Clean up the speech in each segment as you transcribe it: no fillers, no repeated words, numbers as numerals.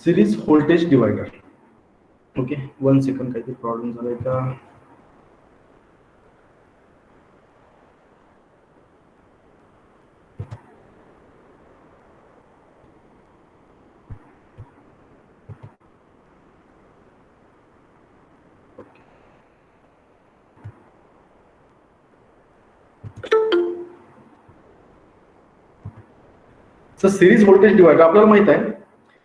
Series voltage divider. Okay, 1 second, काहीतरी problem झालाय का? सिरीज व्होल्टेज डिवायडर आपल्याला माहित आहे,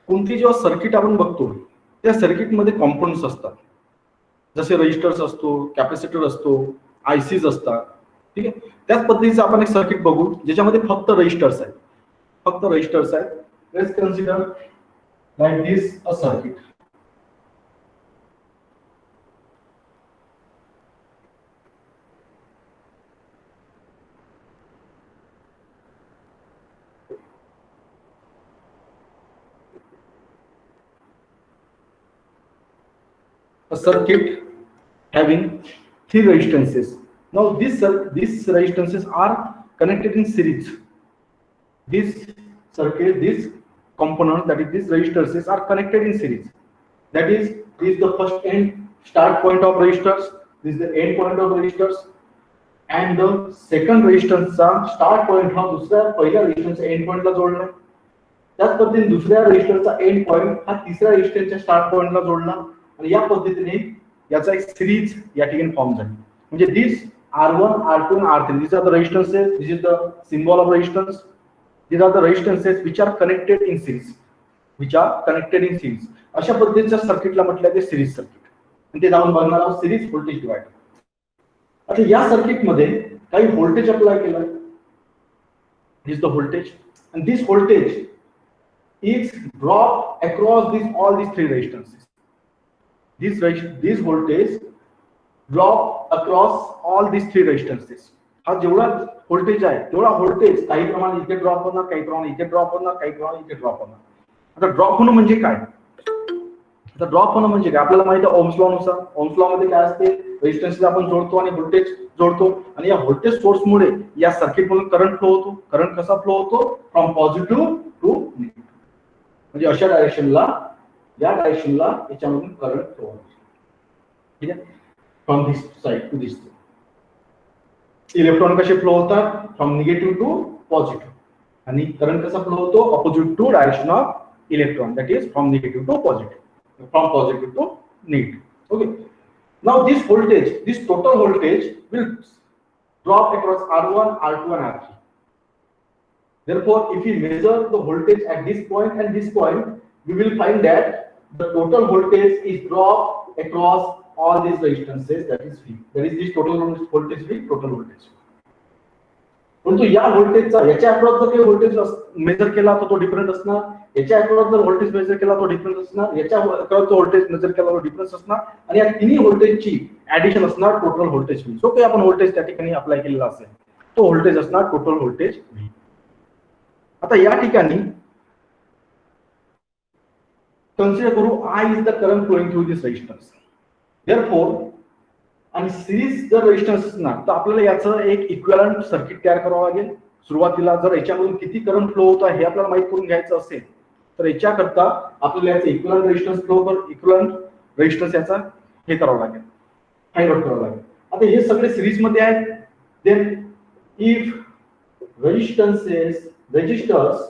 कोणती जेव्हा सर्किट आपण बघतो त्या सर्किटमध्ये कॉम्पोनंट्स असतात, जसे रेजिस्टर्स असतो, कॅपॅसिटर असतो, आयसीज असतात. ठीक आहे, त्याच पद्धतीचं आपण एक सर्किट बघू ज्याच्यामध्ये फक्त रेजिस्टर्स आहेत. फक्त रेजिस्टर्स आहेत. Let's consider like this a circuit. A circuit having 3 resistances. Now these resistances are connected in series. This circuit, this component, that is these resistors are connected in series. That is, this is the first end start point of resistors, this is the end point of resistors, and the second resistance चा start point हा दुसऱ्या पहिल्या resistance end point ला जोडला. त्याच पद्धतीने दुसऱ्या रेजिस्टरचा and point हा तिसऱ्या रेजिस्टरच्या स्टार्ट पॉइंटला जोडला आणि या पद्धतीने याचा एक सिरीज या ठिकाणी फॉर्म झाली. म्हणजे this R1, R2 and R3, these are the resistances, this is the symbol of resistance, these are the resistances which are connected in series, अशा पद्धतीच्या सर्किटला म्हटलं ते सिरीज सर्किट. आणि ते जाऊन बघणार आहोत सिरीज व्होल्टेज डिवायडर. आता या सर्किटमध्ये काही व्होल्टेज अप्लाय केलं. This is the voltage and this voltage is dropped across all these 3 resistances. This voltage drop across all these 3 resistances. हा जेवढा व्होल्टेज आहे तेवढा व्होल्टेज काही प्रमाणात इथे ड्रॉप होणार, काही प्रमाणात इथे ड्रॉप होणार, काही प्रमाणात इथे ड्रॉप होणार. आता ड्रॉप होणं म्हणजे काय? आता ड्रॉप होणं म्हणजे काय आपल्याला माहिती आहे ओम्स लॉ नुसार. ओम्स लॉ मध्ये काय असते, रेजिस्टन्सला आपण जोडतो आणि व्होल्टेज जोडतो आणि या व्होल्टेज सोर्स मुळे या सर्किट मधून करंट फ्लो होतो. करंट कसा फ्लो होतो? From positive to negative. म्हणजे अशा डायरेक्शनला, या डायरेक्शनला याच्यामधून करंट फ्लो होतो. ठीक आहे, from this side to this. Electron कसे फ्लो होतात? From negative to positive. आणि करंट कसा फ्लो होतो? Opposite to direction of electron, that is from negative to positive, from positive to negative. Okay, now this voltage, this total voltage will drop across R1, R2 and R3. Therefore, if we measure the voltage at this point and this point, we will find that the total voltage is dropped across all these resistances, that is V. That is this total voltage V, total voltage. परंतु या व्होल्टेजचा याच्या across जर काही voltage major केला तर तो different असणार, याच्या अक्रॉस जर व्होल्टेज मेजर केला तो डिफरंट असणार, याच्या अक्रॉस जर व्होल्टेज मेजर केला तो डिफरन्स असणार आणि या तिन्ही व्होल्टेजची ऍडिशन असणार टोटल व्होल्टेज V. जो काही आपण व्होल्टेज त्या ठिकाणी अप्लाय केलेला असेल तो व्होल्टेज असणार टोटल व्होल्टेज V. आता या ठिकाणी कन्सिडर करू I is the current flowing through this resistance. Therefore, आणि सिरीज जर रेजिस्टन्स असणार तर आपल्याला याचं एक इक्विव्हॅलंट सर्किट तयार करावं लागेल. सुरुवातीला जर याच्यामधून किती करंट फ्लो होता हे आपल्याला माहित करून घ्यायचं असेल तर याच्याकरता आपल्याला याचं इक्विव्हॅलंट रेजिस्टन्स इक्विव्हॅलंट रेजिस्टन्स याचा हे करावं लागेल, फाइंड आउट करावं लागेल. आता हे सगळे सिरीज मध्ये आहेत. Then if resistors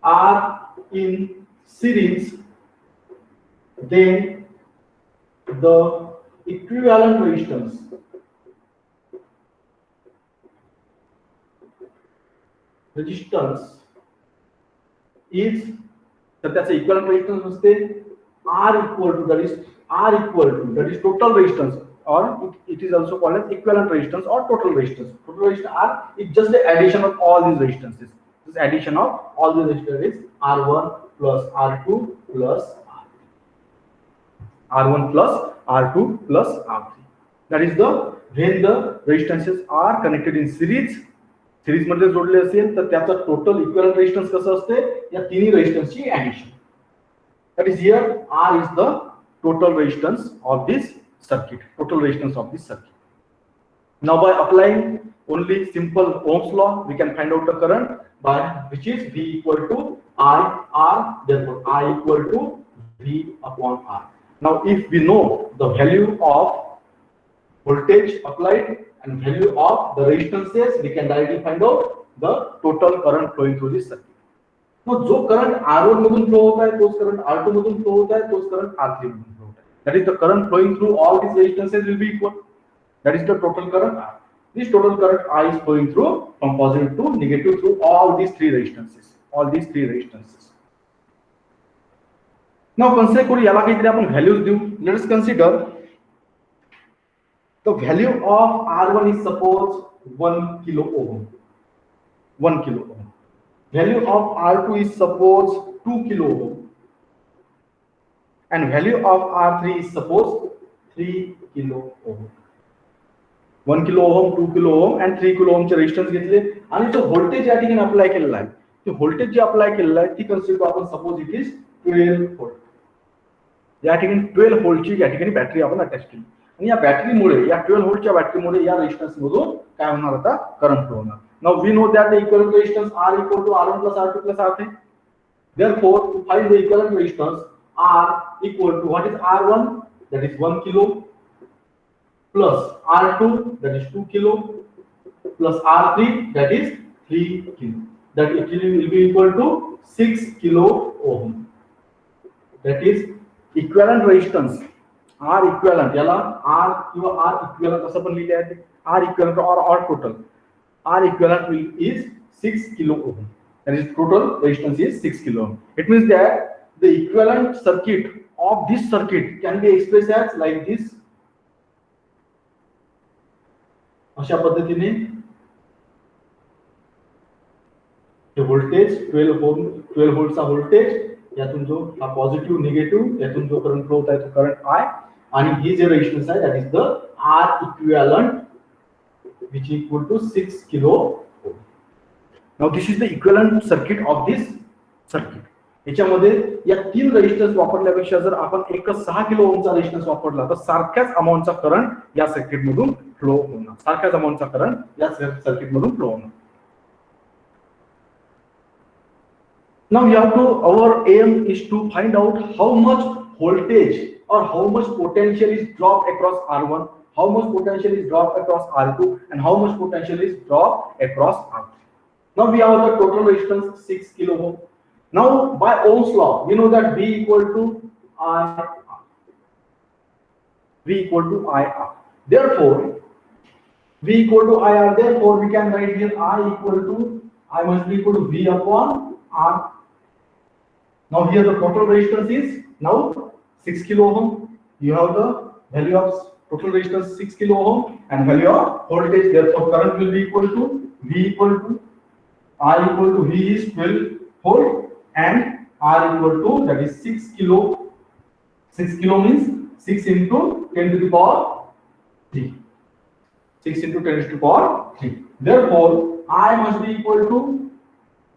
are in series, then the equivalent resistance is, तर त्याचं इक्विव्हॅलंट रेजिस्टन्स असते R equal to, that is total resistance, or it is also called as equivalent resistance or total resistance. Total resistance R is just the addition of all these resistances. This addition of all these resistors is R1 plus R2 plus R1 plus R2 plus R3. That is when the resistances are connected in series. Series मध्ये जोडले असेल तर त्याचा total equivalent resistance कसं असते? या तिन्ही रेजिस्टन्सची addition. That is here R is the total resistance of this circuit, total resistance of this circuit. Now by applying only simple Ohm's law, we can find out the current by which is V equal to IR, therefore I equal to V upon R. Now if we know the value of voltage applied and value of the resistances, we can directly find out the total current flowing through this circuit. Now जो current R1 मधून flow होता है तोच current R2 मधून flow होता है तोच current R3 मधून फ्लो होता है. That is the current flowing through all these resistances will be equal. That is the total current R. This total current I is flowing through from positive to negative through all these three resistances. All these three resistances. Now consider करू याला काहीतरी आपण values देऊ. Let us consider the value of R1 is suppose 1 kilo ohm. 1 kilo ohm. Value of R2 is suppose 2 kilo ohm. And value of R3 is suppose 3 kilo ohm. 1 kilo ohm, 2 kilo ohm and 3 kilo ohm चे resistance घेतले आणि जो voltage या ठिकाणी apply केलेला आहे ते voltage जे apply केलेलं आहे ती कन्सिडर आपण सपोज इट इज 12 व्होल्ट. या ठिकाणी 12 व्होल्टची या ठिकाणी बॅटरी आपण अटॅच केली आणि या बॅटरीमुळे या 12 व्होल्टच्या बॅटरीमुळे या रेजिस्टन्स मधून काय होणार आता करंट फ्लो होणार. Now we know that the equivalent resistance R equal to R1 plus R2 plus R3. Therefore to find the equivalent resistance R equal to what is R1, that is 1 kilo, plus R2, that is 2 kilo, plus R3, that is 3 kilo. That actually will be equal to 6 kilo ohm. That is equivalent resistance R equivalent. याला R किंवा R equivalent असं पण लिहिले आहे. R equivalent or total. R equivalent is 6 kilo ohm. That is total resistance is 6 kilo ohm. It means that the equivalent circuit of this circuit can be expressed as like this. अशा पद्धतीने हे voltage 12 व्होल्टचा voltage यातून जो हा positive negative यातून जो current flow होत आहे तो करंट I आणि ही जे रेजिस्टन्स आहे that is the R equivalent which equal to 6 kilo ohm. Now this is the equivalent circuit of this circuit. याच्यामध्ये या तीन रेजिस्टन्स वापरल्यापेक्षा जर आपण एक 6 किलो ओमचा रेजिस्टन्स वापरला तर सारख्याच अमाउंटचा करंट या सर्किट मधून फ्लो होणार. सारख्याच अमाउंटचा करंट या सर्किट मधून फ्लो होणार. Now we have to, our aim is to find out how much voltage or how much potential is dropped across R1, how much potential is dropped across R2 and how much potential is dropped across R3. Now we have the total resistance 6 kilo ohm. Now by Ohm's law we know that V equal to I, V equal to IR. Therefore V equal to IR, therefore we can write here I equal to, I must be equal to V upon R. Now here the total resistance is now 6 kilo ohm. You have the value of total resistance 6 kilo ohm and value of voltage, therefore current will be equal to V equal to I equal to V is 12 volt and R equal to that is 6 kilo. 6 kilo means 6 into 10 to the power 3. 6 into 10 to the power 3. Therefore I must be equal to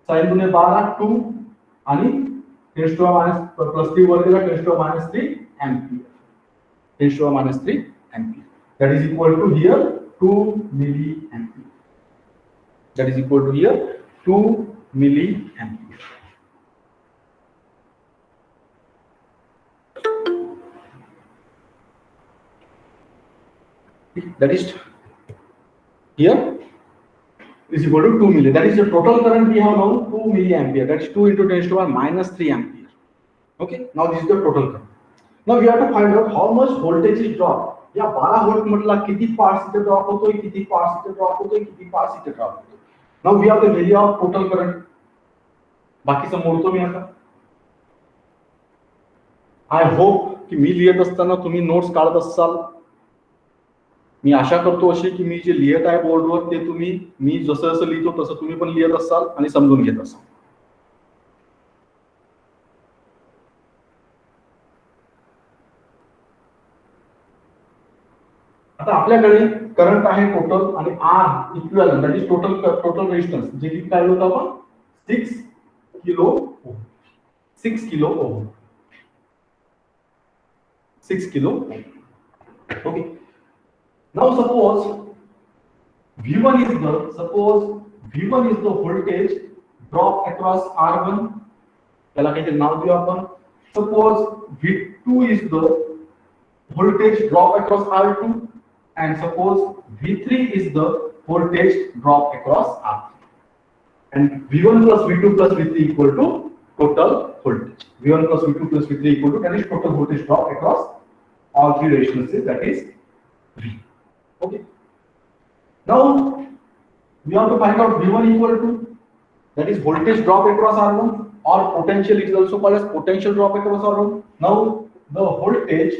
sin 2 12 2 आणि 10 to the minus plus 3 वर दिला 10 to the minus 3 ampere. 10 to the minus 3 ampere. That is equal to here 2 milliampere. That is equal to here 2 milliampere. That is here is equal to 2 milli. That is the total current we have now 2 milliampere. That is 2 into 10 to the minus 3 ampere. Okay. Now this is the total current. Now we have to find out how much voltage is dropped. या 12 volt मधला किती parts इथे drop होतोय, किती parts इथे drop होतोय, किती parts इथे ड्रॉप होतोय. Now we have the value of total current. बाकीचं मोडतो मी आता. I hope की मी लिहित असताना तुम्ही नोट्स काढत असाल. मी आशा करतो अशी की मी जे लिहित आहे बोर्डवर ते तुम्ही मी जसं जसं लिहितो तसं तुम्ही पण लिहित असाल आणि समजून घेत असाल. आता आपल्याकडे करंट आहे टोटल आणि R equivalent that is total resistance जे की काय होतं आपण 6 kilo ohm. 6 kilo ohm. 6 kilo ohm. Okay. Now suppose V1 is the voltage drop across R1 त्याला काहीतरी नाव देऊ आपण. Suppose V2 is the voltage drop across R2 and suppose V3 is the voltage drop across R3. And V1 plus V2 plus V3 equal to total voltage. V1 plus V2 plus V3 equal to, that is total voltage drop across all three resistances, that is V. Okay. Now we have to find out V1 equal to, that is voltage drop across R1, or potential, it is also called as potential drop across R1. Now the voltage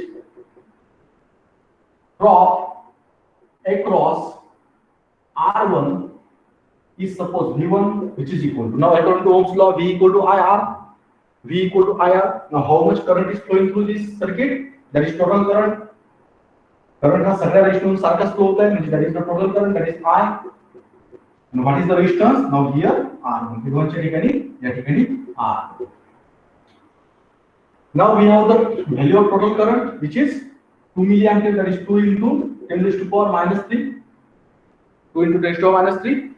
drop across R1 is suppose V1, which is equal to, now according to Ohm's law, V equal to IR. V equal to IR. Now how much current is flowing through this circuit? That is total current. Current हा सगळ्या resistance सारखाच flow होत आहे, म्हणजे that is the total current, that is I. And what is the resistance? Now here R1. V1 च्या ठिकाणी या ठिकाणी R. Now we have the value of total current, which is 2 milliampere, that is 2 into 10 raised to power minus 3. 2 into 10 raised to power minus 3.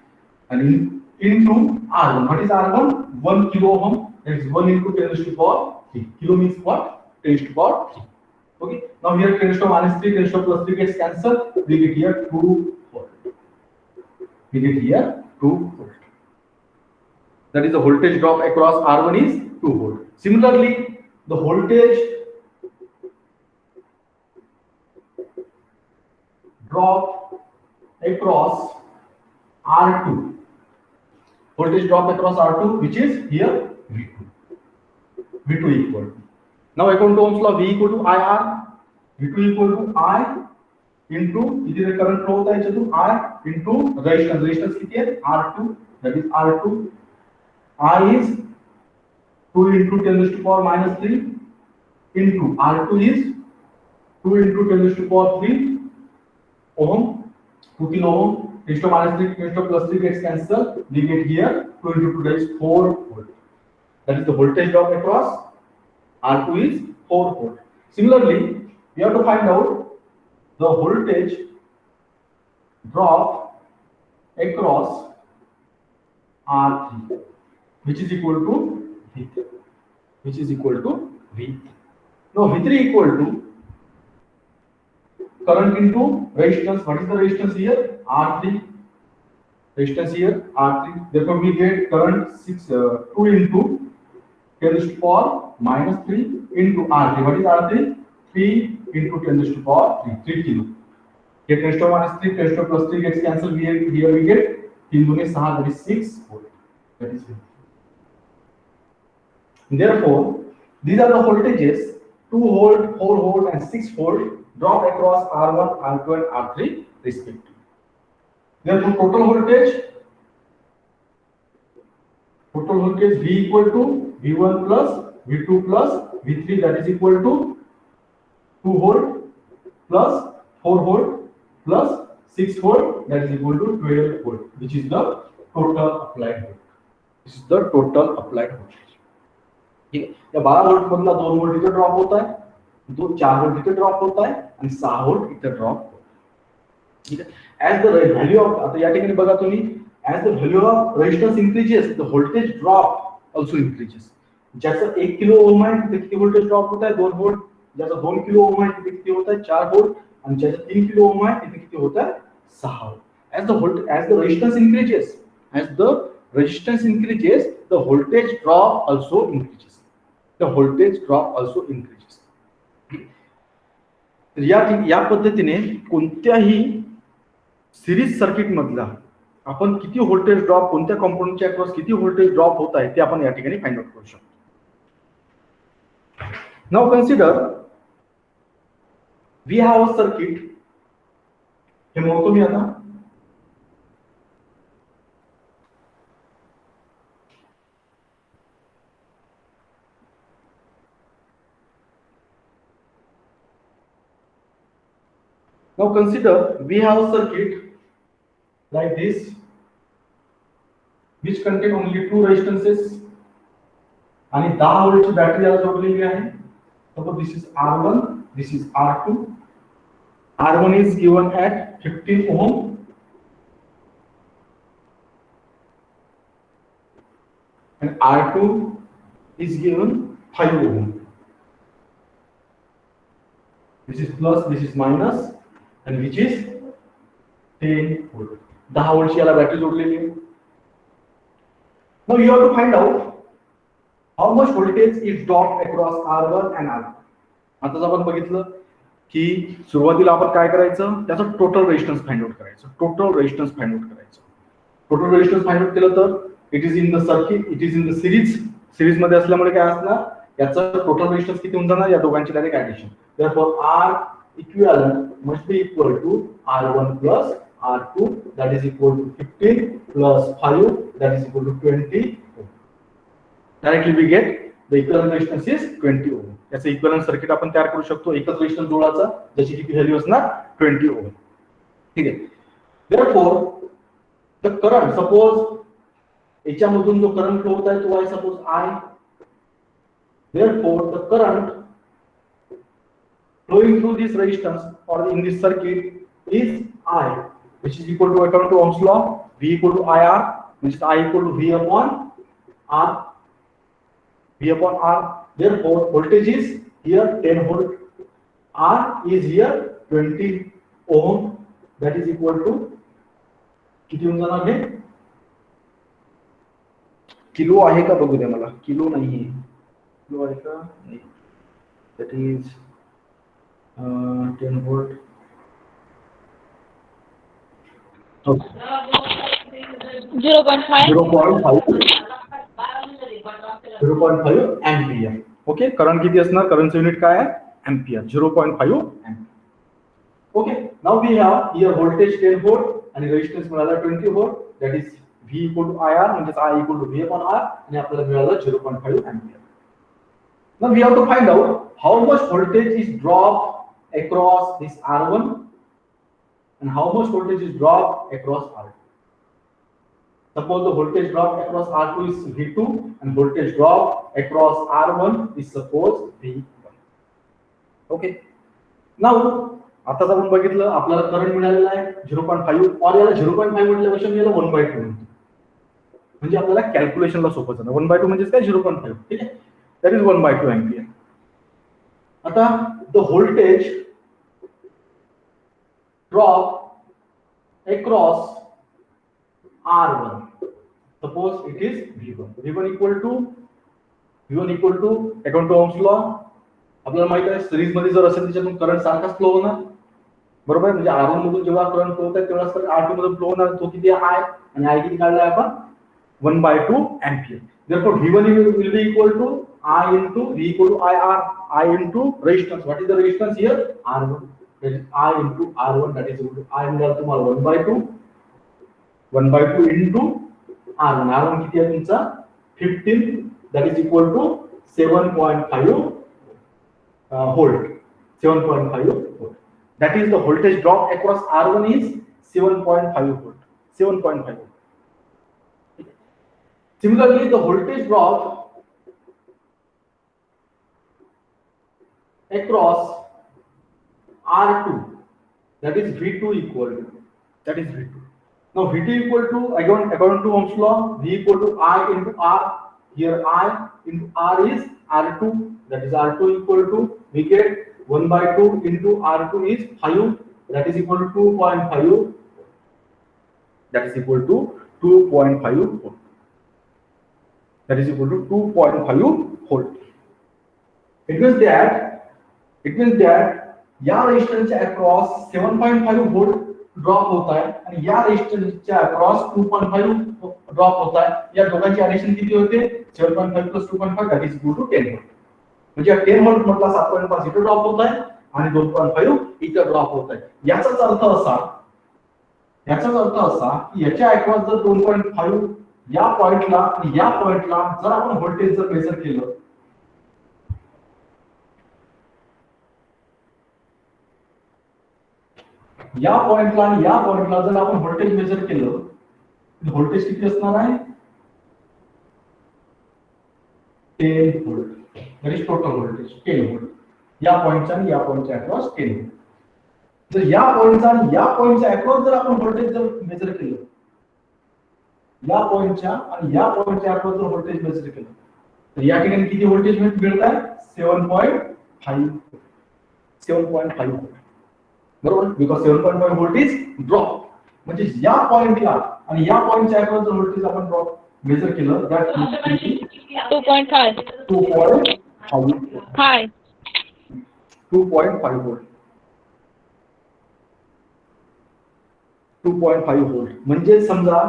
And into R1. What is R1? 1 kilo ohm. That is 1 into 10 raised to power 3. Kilo means what? 10 raised to power 3. Okay. Now here 10 raised to minus 3, 10 raised to plus 3 gets cancelled. We get here 2 volt. We get here 2 volt. That is the voltage drop across R1 is 2 volt. Similarly, the voltage drop across R2. Voltage drop across R2, which is here V2. V2 equal to. Now according to Ohm's law, V equal to IR. V2 equal to I into, इथे जे current flow होता है याच्यातून, I into resistance. Resistance किती आहे? R2. That is R2. I is 2 into 10 raised to power minus 3 into R2 is 2 into 10 raised to power 3 ohm. 2 kilo ohm. 10 to minus 3, 10 to plus 3 gets cancelled. We get here 2 into 2, that is 4 volt. That is the voltage drop across R2 is 4 volt. Similarly, we have to find out the voltage drop across R3, which is equal to V3. Which is equal to V3. Now V3 equal to current into resistance. What is the resistance here? R3. Resistance here R3. Therefore we get current 2 into 10 raised to power minus 3 into R3. What is R3? 3 into 10 raised to power 3. 3 kilo. Get 10 raised to minus 3, 10 raised to plus 3 gets cancelled. Here we get 3 into 6, that is 6 volt. That is V3. Therefore, these are the voltages 2 volt, 4 volt and 6 volt drop across R1, R2 and R3 respectively. Therefore, total voltage V equal to V1 plus V2 plus V3, that is equal to 2 volt plus 4 volt plus 6 volt, that is equal to 12 volt, which is the total applied voltage. This is the total applied voltage. ठीक है, या 12 volt मधला 2 volt इथे drop होता है, 4 volt इथे drop होता है आणि 6 वोल्ट इथे ड्रॉप होता है. ठीक आहे. As the value of, आता या ठिकाणी बघा तुम्ही, as the value of resistance increases, the voltage drop also increases. ज्याचं 1 किलो ओम आहे तिथे किती व्होल्टेज ड्रॉप होता है? 2 वोल्ट. ज्याचं 2 किलो ओम आहे तिथे किती होता है? 4 वोल्ट. आणि ज्याचं 3 किलो ओम आहे तिथे किती होता है? 6 volt. As the resistance increases, the voltage drop also increases. The voltage drop also increases. या पद्धतीने कोणत्याही सिरीज सर्किट मधला आपण किती व्होल्टेज ड्रॉप, कोणत्या कंपोनेंटच्या अक्रॉस किती व्होल्टेज ड्रॉप होत आहे ते आपण या ठिकाणी फाइंड आउट करू शकतो. Now consider we have a circuit. हे मोजतो मी आता. Now consider we have a circuit like this which contain only 2 resistances आणि 10 वोल्टची बॅटरी याला जोडलेली आहे. Suppose this is R1, this is R2. R1 is given at 15 ohm and R2 is given 5 ohm. This is plus, this is minus, and which is 10 volt. 10 voltची याला battery जोडलेली आहे. Now you have to find out how much voltage is dropped across R1 and R2. आता आपण बघितलं की सुरुवातीला आपण काय करायचं, त्याचा टोटल रेजिस्टन्स फाइंड आउट करायचं. टोटल रेजिस्टन्स फाइंड आउट करायचं. टोटल रेजिस्टन्स फाइंड आउट केलं तर it is in the circuit, it is in the series मध्ये असल्यामुळे काय असणार, याचा टोटल रेजिस्टन्स किती होऊन जाणार, या दोघांची direct addition. Therefore R equivalent must be equal to R1 plus R2, that is equal to 15 plus 5, that is equal to 20 ohm. Directly we get the equivalent resistance is 20 ohm. याचं equivalent circuit आपण तयार करू शकतो एकच resistance जोडायचा, ज्याची किती value असणार 20 ओम. ठीक आहे. Therefore the current, suppose याच्यामधून जो करंट फ्लो होत आहे तो आहे suppose I. Therefore the current flowing through this resistance or in this circuit is I, which is equal to, according to Ohm's law, V equal to IR, which is I equal to V upon R. V upon R. Therefore voltage is here 10 volt. R is here 20 ohm. That is equal to किती होऊन जाणार आहे, kilo आहे का बघू द्या मला, kilo नाहीये, किलो आहे का नाही. That is 10 volt. Okay. 0.5 ampere. Okay, current किती असणार, करंटचं युनिट काय आहे, ampere. 0.5 ampere. Okay. Now we have here voltage 10 volt आणि रेजिस्टन्स मिळाला 20 volt. That is V equal to IR, म्हणजे I equal to V upon R, आणि आपल्याला मिळालं 0.5 ampere. Now we have to find out how much voltage is dropped across this R1 and how much voltage is dropped across R2. Suppose the voltage dropped across R2 is V2 and voltage dropped across R1 is suppose V1. Okay. Now आता आपण बघितलं आपल्याला current मिळालेला आहे 0.5 और याला 0.5 म्हटल्यापेक्षा मी याला 1/2 म्हणतो, म्हणजे आपल्याला कॅल्क्युलेशनला सोपं जाणार. 1/2 म्हणजे काय 0.5. ठीक आहे. That is 1/2 ampere. आता the voltage drop across R1. Suppose it is V1. V1 equal to according to Ohm's law आपल्याला माहित आहे सिरीज मध्ये जर असेल त्याच्यातून करंट सारखाच फ्लो होणार, बरोबर आहे. म्हणजे R1 मधून जेव्हा करंट फ्लो होत आहे तेव्हा R2 मधून फ्लो होणार. तो किती आहे I, आणि I किती काढलाय आपण 1/2 ampere. Therefore V1 will be equal to I into V equal to IR, I into resistance. What is the resistance here? R1. That is I into R1, that is equal to I मिळाला तुम्हाला 1/2 into R1. R1 किती आहे तुमचा 15, that is equal to 7.5 volt. 7.5 volt. That is the voltage drop across R1 is 7.5 volt. 7.5 volt. Similarly, the voltage drop across R2, that is V2 equal to, that is V2. Now V2 equal to, according to Ohm's law, V equal to I into R. Here I into R is R2, that is R2 equal to, we get 1/2 into R2 is 5, that is equal to 2.5, that is equal to 2.5 volt. That is equal to 2.5 volt. It means that या रेजिस्टन्सच्या across 7.5 volt drop होत आहे आणि या रेजिस्टन्सच्या across 2.5 drop होत आहे. या दोघांची addition किती होते, 7.5 plus 2.5, that is equal to 10 volt. म्हणजे 10 व्होल्ट म्हटला 7.5 इथे ड्रॉप होत आहे आणि 2.5 इथे ड्रॉप होत आहे. याचाच अर्थ असा की याच्या अक्रॉस जर 2.5 या पॉइंटला आणि या पॉइंटला जर आपण व्होल्टेज जर मेजर केलं, या पॉइंटला आणि या पॉइंटला जर आपण व्होल्टेज मेजर केलं तर व्होल्टेज किती असणार आहे 10 volt. That is total voltage 10 volt. या पॉइंटच्या आणि या पॉइंटच्या अक्रॉस 10 व्होल्ट. जर या पॉइंटचा आणि या पॉइंटच्या अक्रॉस जर आपण व्होल्टेज जर मेजर केलं, या पॉइंटच्या आणि या पॉइंटच्या अक्रॉस जर व्होल्टेज मेजर केलं तर या ठिकाणी किती व्होल्टेज मिळत आहे? 7.5 व्होल्ट, बरोबर, बिकॉज 7.5 व्होल्ट इज ड्रॉप. म्हणजे या पॉइंटला आणि या पॉइंटच्या अक्रॉस जर व्होल्टेज आपण ड्रॉप मेजर केलं दॅट 2.5 हाय 2.5 व्होल्ट 2.5 व्होल्ट. म्हणजे समजा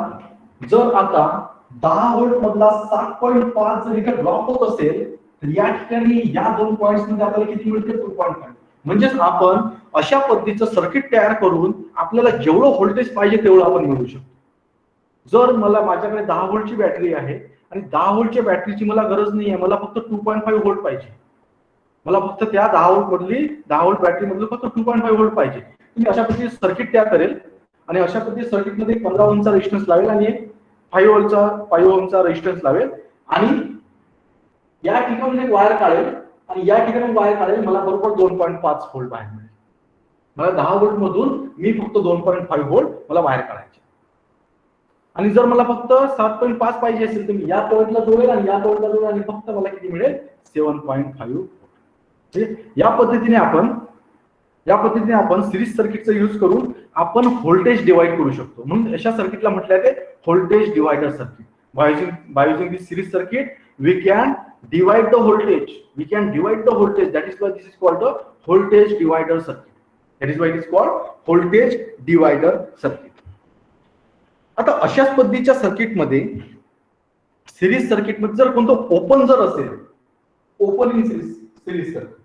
जर आता 10 व्होल्ट मधला 7.5 जर इथे ड्रॉप होत असेल तर या ठिकाणी या दोन पॉइंट्स मध्ये आपल्याला किती मिळते? 2.5. म्हणजेच आपण अशा पद्धतीचं सर्किट तयार करून आपल्याला जेवढं व्होल्टेज पाहिजे तेवढं आपण मिळवू शकतो. जर मला माझ्याकडे 10 व्होल्टची बॅटरी आहे आणि 10 व्होल्टच्या बॅटरीची मला गरज नाही आहे, मला फक्त 2.5 व्होल्ट पाहिजे, मला फक्त त्या 10 व्होल्ट बॅटरी मधलं फक्त 2.5 व्होल्ट पाहिजे. तुम्ही अशा पद्धतीचे सर्किट तयार करेल आणि अशा पद्धतीने सर्किट मध्ये 15 ओहमचा रेजिस्टन्स लावेल आणि 5 ओहमचा रेजिस्टन्स लावेल आणि या ठिकाणी एक वायर काढेल आणि या ठिकाणी वायर काढेल, मला बरोबर 2.5 व्होल्ट बाहेर मिळेल. मला 10 व्होल्ट मधून मी फक्त 2.5 व्होल्ट मला बाहेर काढायचे. आणि जर मला फक्त 7.5 पाहिजे असेल तर मी या पॉइंटला जोडेल आणि या पॉइंटला जोडेल आणि फक्त मला किती मिळेल? 7.5 व्होल्ट. या पद्धतीने आपण सिरीज सर्किटचा यूज करून आपण व्होल्टेज डिवाइड करू शकतो. म्हणून अशा सर्किटला म्हटलं आहे voltage divider circuit. By using this series circuit, we can divide the voltage. That is why this is called the voltage divider circuit. आता अशाच पद्धतीच्या सर्किटमध्ये सिरीज सर्किटमध्ये जर कोणतं ओपन जर असेल, ओपन इन सिरीज सर्किट,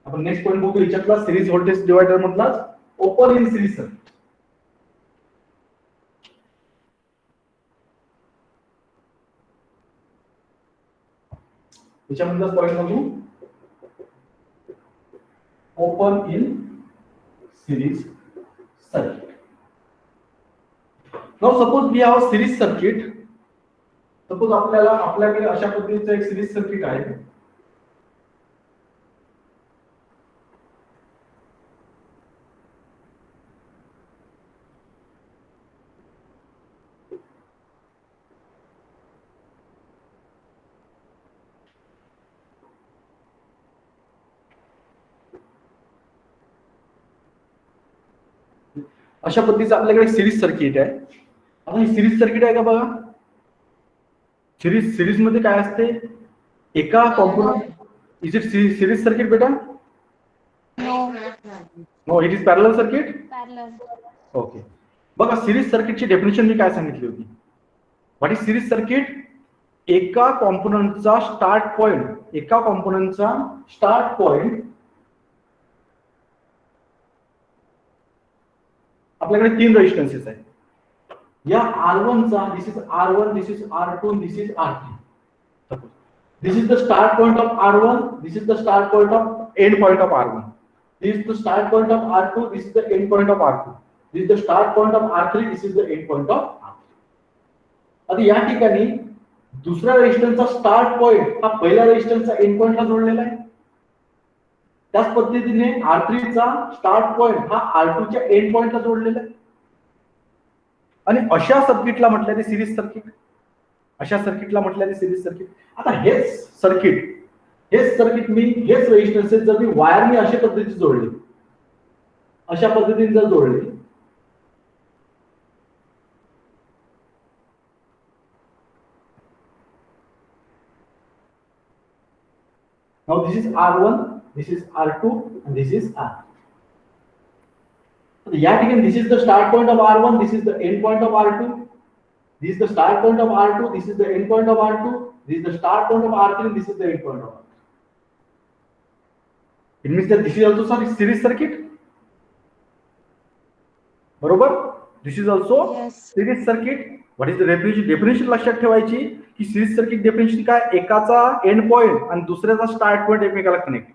आपण नेक्स्ट पॉइंट बघू याच्यातला सिरीज व्होल्टेज डिवायडर मधलाच ओपन इन सिरीज सर्किट. याच्यामधलाच पॉइंट बघू, open in series circuit. Now suppose we have series circuit. Suppose आपल्याकडे अशा पद्धतीचं एक सिरीज सर्किट आहे. अशा पद्धतीचं आपल्याकडे सिरीज सर्किट आहे. आता ही सिरीज सर्किट आहे का बघा. सिरीज मध्ये काय असते? एका component. Is it series circuit बेटा? No, it is parallel circuit. Okay, बघा सिरीज सर्किटची डेफिनेशन मी काय सांगितली होती. What is series circuit? एका कॉम्पोनंटचा स्टार्ट पॉइंट आपल्याकडे 3 रेजिस्टन्सेस आहेत. या R1 चा, this is R1, this is R2, this is R3. This is the start point of R1, this is the start point of and point of R1. This is the start point of R2, this is the end point of R2. This is the start point of R3, this is the end point of R3. आता या ठिकाणी दुसऱ्या रेजिस्टन्सचा start point हा पहिल्या रेजिस्टन्सचा and पॉइंटला जोडलेला आहे. त्याच पद्धतीने R3 चा स्टार्ट पॉइंट हा R2 च्या एंड पॉइंटला जोडलेला आहे. आणि अशा सर्किटला म्हटलं ते सिरीज सर्किट. आता हेच सर्किट मी हेच रेजिस्टन्सेस जर मी वायरने अशा पद्धतीने जोडले, जर जोडले, now this is R1, this is R2 and this is R3. So या ठिकाणी this is the start point of R1, this is the end point of R2. This is the start point of R2, this is the end point of R2. This is the start point of R3, this is the end point of R3. It means that this is also series circuit. बरोबर? This is also series circuit. What is the definition लक्षात ठेवायची की series circuit definition काय? एकाचा and point आणि दुसऱ्याचा start point एकमेकाला connect.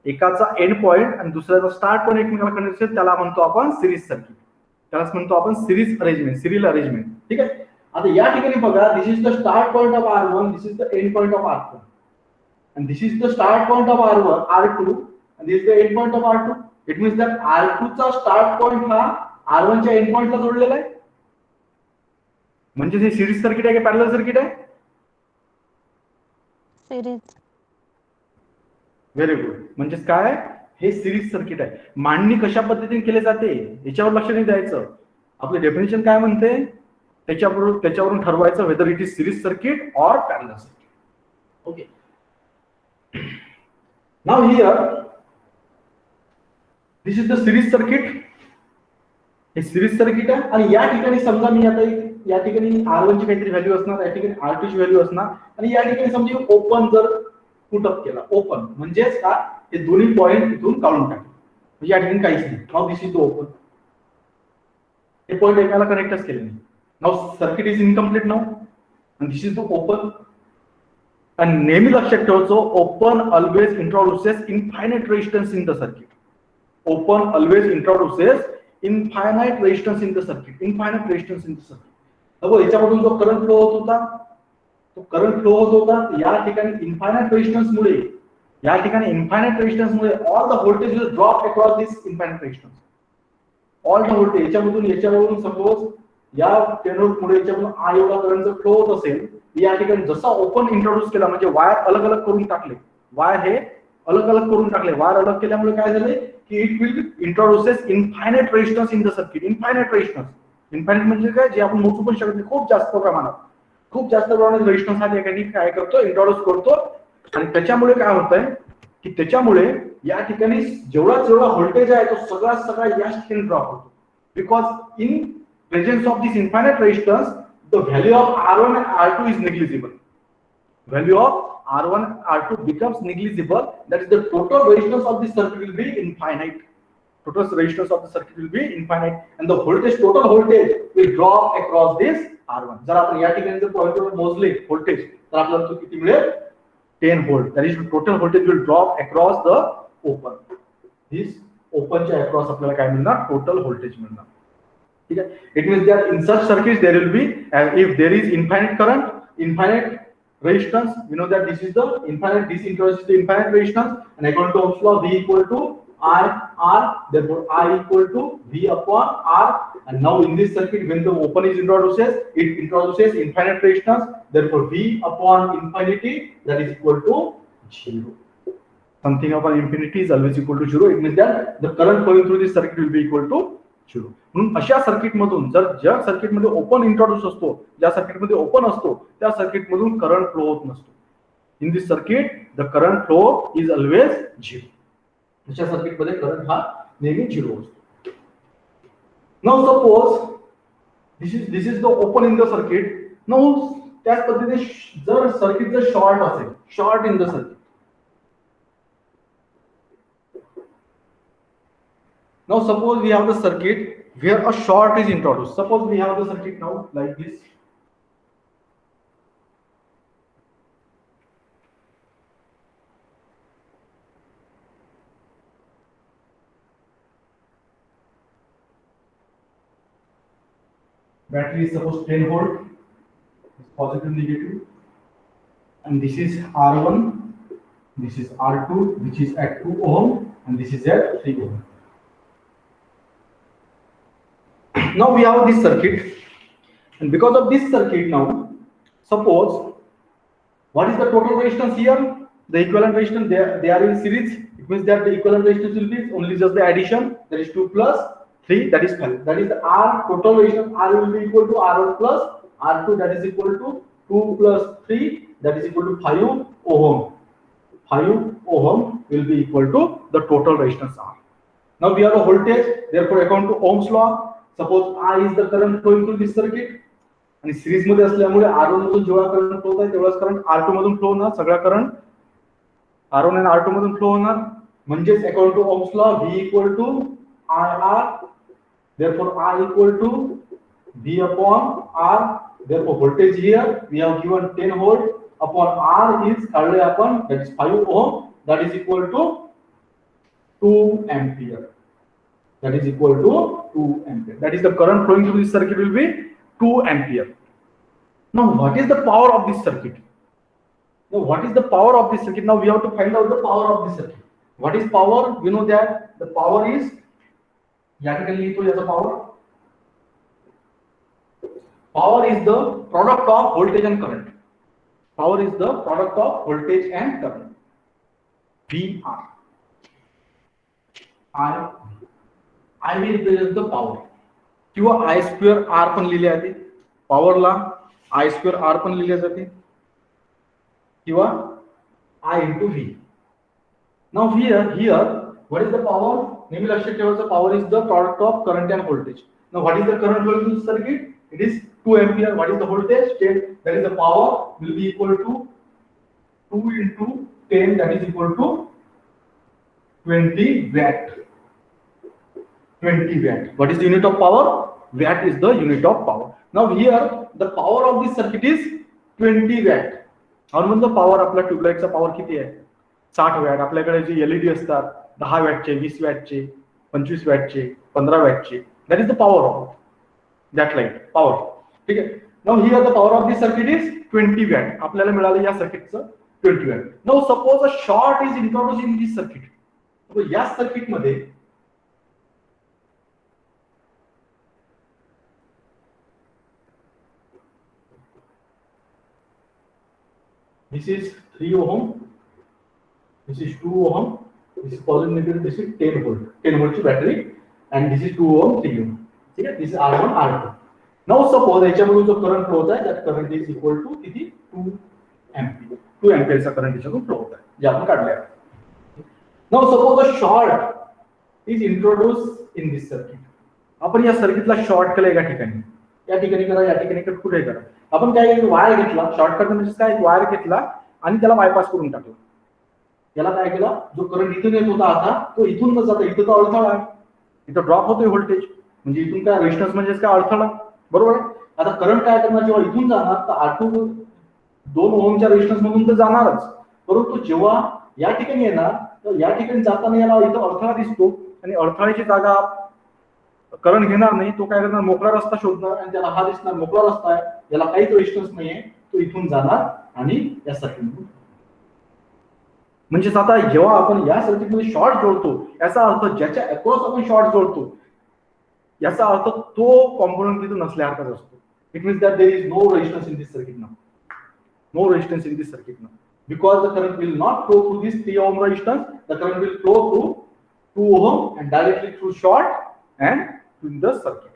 एकाचा एंड पॉइंट आणि दुसऱ्याचा स्टार्ट पॉइंट एकमेकाला कनेक्ट असेल त्याला म्हणतो आपण सिरीज सर्किट. त्यालाच म्हणतो आपण सिरीज अरेंजमेंट. ठीक आहे. आता या ठिकाणी बघा, this is the start point of R1, this is the end point of R2 and this is the start point of R2 and this is the end point of R2. It means that R2 चा start point हा R1 च्या and पॉइंटला जोडलेला आहे. म्हणजे हे series circuit आहे की parallel circuit आहे? सिरीज. Very good. म्हणजेच काय, हे सिरीज सर्किट आहे. मांडणी कशा पद्धतीने केली जाते याच्यावर लक्ष नाही द्यायचं. आपलं डेफिनेशन काय म्हणते त्याच्यावरून ठरवायचं whether it is series circuit or parallel circuit. Okay. Now here this is the series circuit. हे सिरीज सर्किट आहे आणि या ठिकाणी समजा मी आता या ठिकाणी R1 ची काहीतरी व्हॅल्यू असणार, या ठिकाणी R2 ची व्हॅल्यू असणार आणि या ठिकाणी समजा ओपन जर पुट अप केला, ओपन म्हणजेच का हे दोन्ही पॉइंट इथून काढून टाकले, म्हणजे या ठिकाणी काहीच नाही. Now this is the open. हे पॉइंट एकाला कनेक्टच केले नाही. Now circuit is incomplete now आणि दिस इज द ओपन. आणि नेहमी लक्षात ठेवायचं, open always introduces infinite resistance in the circuit. Open always introduces infinite resistance in the circuit. Infinite resistance in the circuit. बघा याच्यामधून जो करंट फ्लो होत होता, तो करंट फ्लो होत होता या ठिकाणी इनफायनाइट रेजिस्टन्स मुळे, या ठिकाणी infinite resistance Mule all the voltage will drop across this infinite resistance. All the voltage याच्यावरून सपोज या 10 व्होल्ट मुळे याच्यामधून I एवढा करंट जर फ्लो होत असेल, या ठिकाणी जसा ओपन इंट्रोड्यूस केला म्हणजे वायर अलग अलग करून टाकले, वायर हे अलग अलग करून टाकले. वायर अलग केल्यामुळे काय झाले की it will introduces infinite resistance in the circuit. Infinite resistance, infinite म्हणजे काय, जे आपण मोजू पण शकत नाही. खूप जास्त प्रमाणात रेजिस्टन्स हा ठिकाणी काय करतो, इंट्रोड्यूस करतो. आणि त्याच्यामुळे काय होतंय की त्याच्यामुळे या ठिकाणी जेवढा व्होल्टेज आहे तो सगळा या ठिकाणी ड्रॉप होतो. Because in presence of this infinite resistance the value of R1 and R2 is negligible. Value of R1 and R2 becomes negligible. That is, the total resistance of the circuit will be infinite. Total resistance of the circuit will be infinite, and the voltage, total voltage, will drop across this R1. जर आपण या ठिकाणी जर पॉइंटवर मोजले voltage तर आपल्याला तो किती मिळेल, 10 volt. That is, total voltage will drop across the open. This open च्या across आपल्याला काय मिळणार, total voltage मिळणार. It means that in such circuits there will be, if there is infinite current, infinite resistance, we know that this is the infinite, this introduces the infinite resistance, and according to Ohm's law, V equal to I R, therefore I equal to V upon R. And now in this circuit, when the open is introduces, it introduces infinite resistance, therefore V upon infinity, that is equal to 0. Something upon infinity is always equal to 0. It means that the current flowing through this circuit will be equal to 0. म्हणून अशा circuit मधून ज्या circuit मध्ये open introduce असतो, ज्या circuit मध्ये open असतो त्या सर्किट मधून करंट फ्लो होत नसतो. इन this circuit the current flow is always 0. अशा सर्किट मध्ये करंट हा नेहमी 0 असतो. Now suppose this is the open in the circuit. Now त्याच पद्धतीने जर सर्किट जर शॉर्ट असेल, short in the circuit. Now suppose we have the circuit where a short is introduced. Suppose we have the circuit now like this. Battery is suppose 10 volt, positive, negative, and this is R1, this is R2, which is at 2 ohm, and this is at 3 ohm. Now we have this circuit, and because of this circuit, now suppose what is the total resistance here? The equivalent resistance, they are in series. It means that the equivalent resistance will be only just the addition, that is 2 plus 3, that is 5. That is the R total resistance. R will be equal to R1 plus R2, that is equal to 2 plus 3, that is equal to 5 ohm. 5 ohm will be equal to the total resistance R. Now we have a voltage, therefore according to Ohm's law, suppose I is the current flowing through this circuit, आणि series मध्ये असल्यामुळे R1 मधून जेवढा current flow होता तेवढाच current R2 मधून flow होणार. सगळा करंट R1 आणि R2 मधून फ्लो होणार. म्हणजेच according to Ohm's law V equal to IR, therefore I equal to V upon R. Therefore voltage here we have given 10 volt upon R is काढले आपण, that is 5 ohm, that is equal to 2 ampere. That is equal to 2 ampere. That is the current flowing through this circuit will be 2 ampere. Now what is the power of this circuit? Now what is the power of this circuit? Now we have to find out the power of this circuit. What is power? We know that the power is, या ठिकाणी लिहितो याचा power. Power is the product of voltage and current. Power is the product of voltage and current. VR. I represents the power. किंवा I square R पण लिहिले जाते. पॉवरला I square R पण लिहिले जाते. किंवा I into V. Now here, what is the power? नेहमी लक्षात ठेवायचं, power is the product of current and voltage. Now what is the current flowing in the circuit? It is 2 ampere. What is the voltage? 10. That is the power will be equal to 2 into 10. That is equal to 20 watt. 20 watt. What is the unit of power? Watt is the unit of power. Now here the power of this circuit is 20 watt. और म्हणजे power आपल्या ट्यूबलाइटचा power किती आहे? 60 watt. आपल्याकडे जे LED असतात 10 वॅटचे, 20 वॅटचे, 25 वॅटचे, 15 वॅटचे, that is the power of that light power. ठीक आहे. Now here the power of this circuit is 20 watt. आपल्याला मिळालं या सर्किटचं 20 watt. Now suppose a short is introduce in this circuit. या सर्किट मध्ये this is 3 ohm, this is 2 ohm, this is positive negative, this is 10 volt, 10 volt battery, and this is 2 ohm, 3 ohm. ठीक है. This is R1, R2. Now suppose याच्यामधून जो current flow होत आहे, that current is equal to किती 2 ampere. 2 ampere चा current याच्यातून flow होत आहे, जे आपण काढले आहे. Now suppose a short is introduced in this circuit. आपण या सर्किटला शॉर्ट केलं एका ठिकाणी, या ठिकाणी करा, या ठिकाणी कुठे करा. आपण काय केलं, वायर घेतला, शॉर्टकट म्हणजे काय, वायर घेतला आणि त्याला बायपास करून टाकला. याला काय केलं, जो करंट इथून येत होता आता तो इथून न जाता इथं तो अडथळा आहे, इथं ड्रॉप होतोय व्होल्टेज, म्हणजे इथून काय रेजिस्टन्स म्हणजे काय अडथळा, बरोबर आहे. आता करंट काय करणार, जेव्हा इथून जाणार तर R2 2 ओहमच्या रेजिस्टन्स मधून तर जाणारच, परंतु जेव्हा या ठिकाणी येणार तर या ठिकाणी जाताना याला इथं अडथळा दिसतो आणि अडथळ्याची जागा करंट घेणार नाही, तो काय करणार, मोकळा रस्ता शोधणार आणि त्याला हा दिसणार मोकळा रस्ता आहे, याला काहीच रेजिस्टन्स नाहीये, तो इथून जाणार आणि या सर्किट मधून. म्हणजे आता जेव्हा आपण या सर्किट मध्ये शॉर्ट जोडतो, याचा अर्थ ज्याच्या अक्रॉस आपण शॉर्ट जोडतो याचा अर्थ तो कॉम्पोनंट तिथून नसल्यासारखाच असतो. It means that there is no resistance in this circuit now, no resistance in this circuit now, because the current will not flow through this 3 ohm resistance, the current will flow through 2 ohm and directly through short and in the circuit.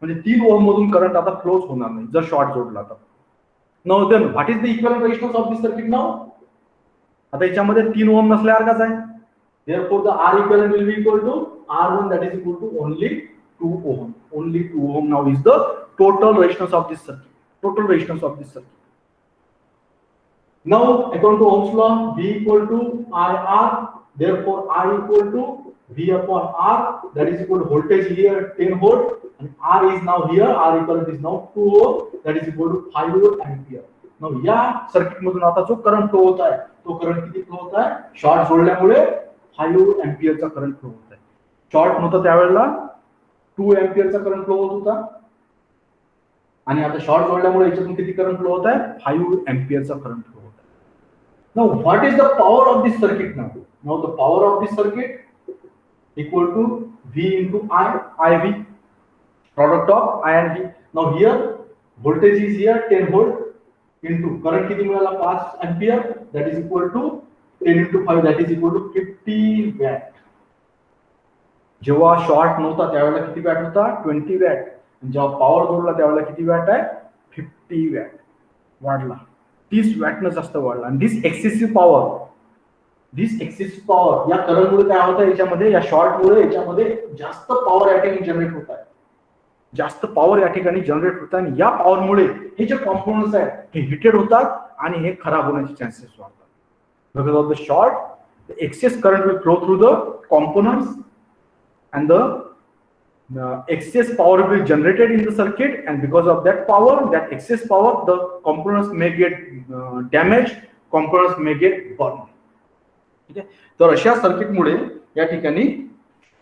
म्हणजे 3 ohm मधून current आता फ्लोच होणार नाही जर short जोडला तर. Now then what is the equivalent resistance of this circuit now. आता याच्यामध्ये 3 ओहम नसल्यासारखाच आहे, therefore the R equivalent will be equal to R1, that is equal to only 2 ohm. Only 2 ohm now is the total resistance of this circuit. Total resistance of this circuit. Now according to Ohm's law, V equal to IR, therefore I equal to V upon R, that is equal to voltage here 10 volt and R is now here, R equivalent is now 2 ohm, that is equal to 5 ampere. Now या circuit मधून आता जो current flow होत आहे तो current किती flow होत आहे, शॉर्ट जोडल्यामुळे 5 एम्पियर चा करंट फ्लो होत आहे. शॉर्ट नव्हतं त्यावेळेला 2 एम्पियर चा करंट फ्लो होत होता आणि आता शॉर्ट जोडल्यामुळे याच्यातून किती करंट फ्लो होत आहे, 5 एम्पियर चा करंट फ्लो होत आहे. Now what is the power of this circuit now? Now the power of this circuit equal to V into IV, product of I and V. Now here voltage is here 10 volt into current किती मिळाला 5 ampere, that is equal to 10 into 5, that is equal to 50 watt. जेव्हा short नव्हता त्यावेळेला किती watt होता, 20 watt. जेव्हा power जोडला त्यावेळेला किती वॅट आहे, 50 वॅट वाढला, 30 वॅटनं जास्त वाढला. आणि दिस एक्सेसिव्ह पॉवर या करंटमुळे काय होतं, याच्यामध्ये या शॉर्टमुळे याच्यामध्ये जास्त पॉवर या ठिकाणी जनरेट होत आहे, जास्त पॉवर या ठिकाणी जनरेट होत आहे आणि या पॉवरमुळे हे जे कॉम्पोनंट्स आहेत हे हिटेड होतात आणि हे खराब होण्याचे चान्सेस वाढतात. Because of the short the excess current will flow through the components and the excess power will be generated in the circuit, and because of that power, that excess power, the components may get damaged, components may get burned. ठीक आहे. तर अशा circuit मुळे या ठिकाणी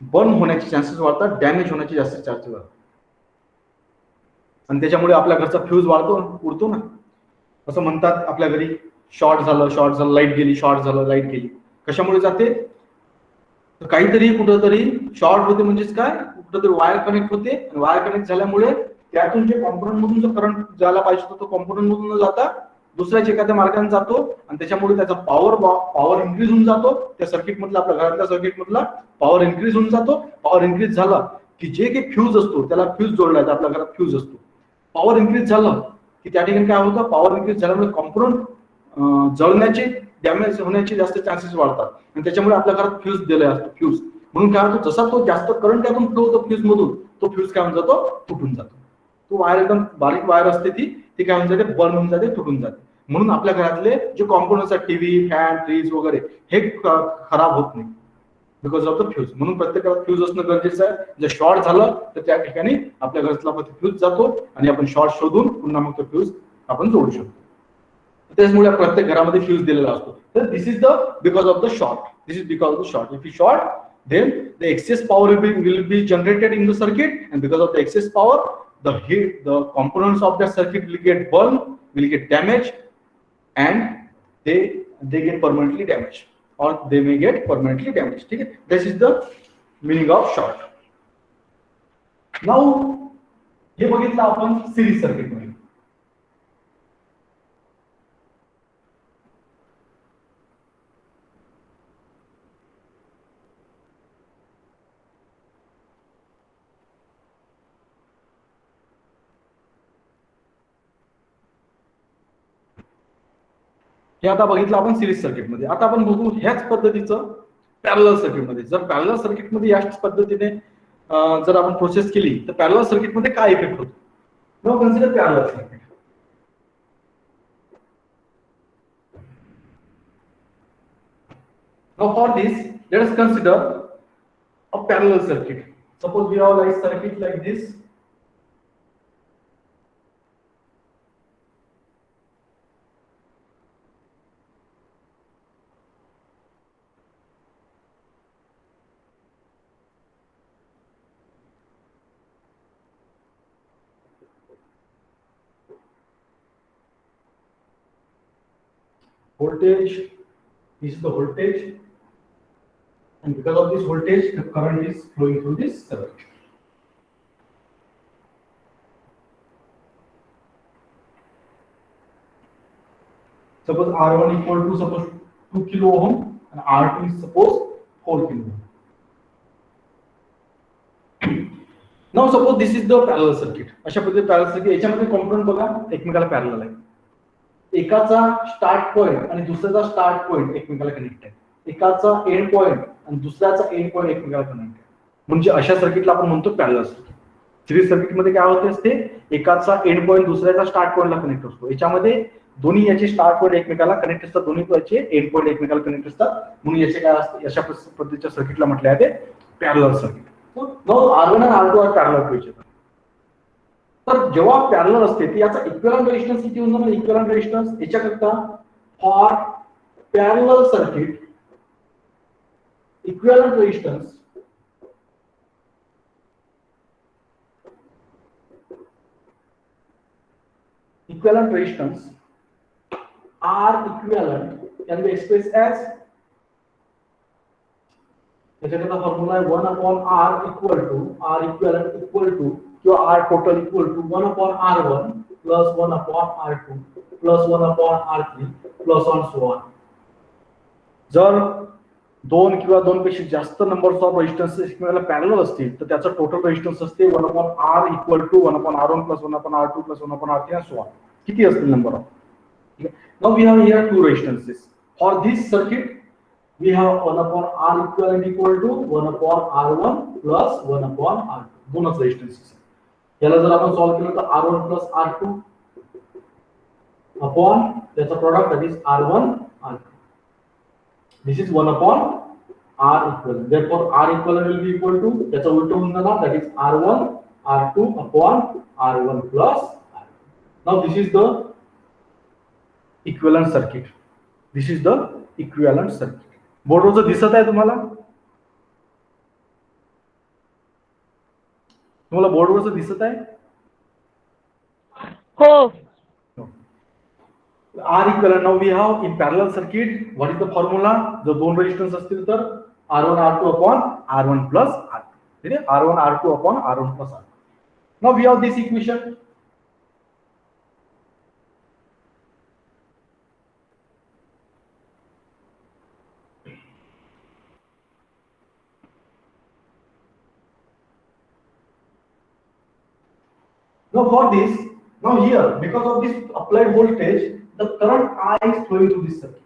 burn होण्याचे chances वाढतात, damage होण्याचे जास्त चान्सेस वाढतात आणि त्याच्यामुळे आपल्या घरचा फ्यूज उडतो ना. असं म्हणतात आपल्या घरी शॉर्ट झालं लाईट गेली, शॉर्ट झालं लाईट गेली. कशामुळे जाते, काहीतरी कुठंतरी शॉर्ट होते, म्हणजेच काय, कुठंतरी वायर कनेक्ट होते आणि वायर कनेक्ट झाल्यामुळे त्यातून जे कॉम्पोनंट मधून जो करंट जायला पाहिजे तो कॉम्पोनंट मधून न जाता दुसऱ्याच्या एखाद्या मार्गाने जातो आणि त्याच्यामुळे त्याचा पॉवर इन्क्रीज होऊन जातो. त्या सर्किट मधला, आपल्या घरातल्या सर्किट मधला पॉवर इन्क्रीज होऊन जातो. पॉवर इन्क्रीज झाला की जे काही फ्यूज असतो त्याला फ्यूज जोडला जातो. आपल्या घरात फ्यूज असतो. पॉवर इन्क्रीज झालं की त्या ठिकाणी काय होतं, पॉवर इन्क्रीज झाल्यामुळे कॉम्पोनंट जळण्याचे, डॅमेज होण्याचे जास्त चान्सेस वाढतात आणि त्याच्यामुळे आपल्या घरात फ्यूज दिले असतो. फ्यूज म्हणून काय होतं, जसा तो जास्त करंट त्यातून फ्लो होतो फ्यूज मधून, तो फ्यूज काय होऊन जातो, तुटून जातो. तो वायर एकदम बारीक वायर असते ती काय होऊन जाते, बर्न होऊन जाते, तुटून जाते. म्हणून आपल्या घरातले जे कॉम्पोनंट्स आहेत, टीव्ही, फॅन, फ्रीज वगैरे, हे खराब होत नाही बिकॉज ऑफ द फ्यूज. म्हणून प्रत्येक घरात फ्यूज असणं गरजेचं आहे. जर शॉर्ट झालं तर त्या ठिकाणी आपल्या घरातला फ्यूज जातो आणि आपण शॉर्ट शोधून पुन्हा मग तो फ्यूज आपण जोडू शकतो. त्यामुळे प्रत्येक घरामध्ये फ्यूज दिलेला असतो. तर this is the because of the short. This is because of the short. If you short, then the excess power will be generated in the circuit, and because of the excess power, the components of that circuit will get burned, will get damaged, and they get permanently damaged, or they may get permanently damaged. Okay, this is the meaning of short. Now हे बघितलं आपण series circuit मध्ये. हे आता बघितलं आपण series circuit मध्ये. आता आपण बघू ह्याच पद्धतीचं पॅरलल सर्किट मध्ये. जर पॅरलल सर्किट मध्ये याच पद्धतीने जर आपण प्रोसेस केली तर पॅरलल सर्किट मध्ये काय इफेक्ट होतो. Now consider parallel circuit. Now for this let us consider a parallel circuit. Suppose we have like circuit like this. Voltage, this is the voltage, and because of this voltage the current is flowing through this circuit. Suppose R1 equal to suppose 2 kilo ohm and R2 is suppose 4 kilo ohm. Now suppose this is the parallel circuit. अशा पद्धतीने parallel circuit. याच्यामध्ये component बघा एकमेकाला parallel आहे. एकाचा start point आणि दुसऱ्याचा start point एकमेकाला कनेक्ट आहे. एकाचा एंड पॉइंट आणि दुसऱ्याचा एंड पॉइंट एकमेकाला कनेक्ट आहे. म्हणजे अशा सर्किटला आपण म्हणतो पॅरलल सर्किट. सिरीज सर्किट मध्ये काय होते असते, एकाचा एंड पॉइंट दुसऱ्याचा स्टार्ट पॉइंटला कनेक्ट असतो. याच्यामध्ये दोन्ही याचे स्टार्ट पॉइंट एकमेकाला कनेक्ट असतात, दोन्ही याचे एंड पॉइंट एकमेकाला कनेक्ट असतात. म्हणून याचे काय असते, अशा पद्धतीच्या सर्किटला म्हटले आहे ते पॅरलल सर्किट. R1 आणि R2 are parallel to each other. तर जेव्हा पॅरलल असते ती याचा इक्विव्हॅलेंट रेजिस्टन्स किती होणार. इक्विव्हॅलेंट रेजिस्टन्स याच्याकरता for parallel circuit equivalent resistance R equivalent can be expressed as, याच्याकरता फॉर्म्युला आहे 1 upon R equivalent equal to किंवा R total equal to 1 upon R1 plus 1 upon R2 plus 1 upon R3 plus on so on. जर दोन किंवा दोन पेक्षा जास्त numbers of resistance एकमेकाला पॅरलल असतील तर त्याचा टोटल रेजिस्टन्स असते 1 upon R equal to 1 upon R1 plus 1 upon R2 plus 1 upon R3 and so on. किती असतील number of. Now we have here two resistances. For this circuit we have 1 upon R equivalent equal to 1 upon R1 plus 1 upon R2. दोनच रेजिस्टन्सेस. याला जर आपण solve केलं तर R1 plus R2 upon त्याचा product that is R1 R2. This is 1 upon R equivalent. Therefore R equivalent will be equal to त्याचा उलट होऊन जाणार that is R1 R2 upon R1 plus R2. Now this is the equivalent circuit. This is the equivalent circuit. बोर्डवर दिसत आहे तुम्हाला. तुम्हाला बोर्डवर दिसत आहे. हो. R equivalent. Now we have in parallel circuit. What is the formula? जर दोन रेजिस्टन्स असतील तर R1 R2 upon R1 plus R2. ठीक आहे. R1 R2 upon R1 plus R2. Now we have this equation. Now for this, now here, because of this applied voltage, the current I is flowing through this circuit.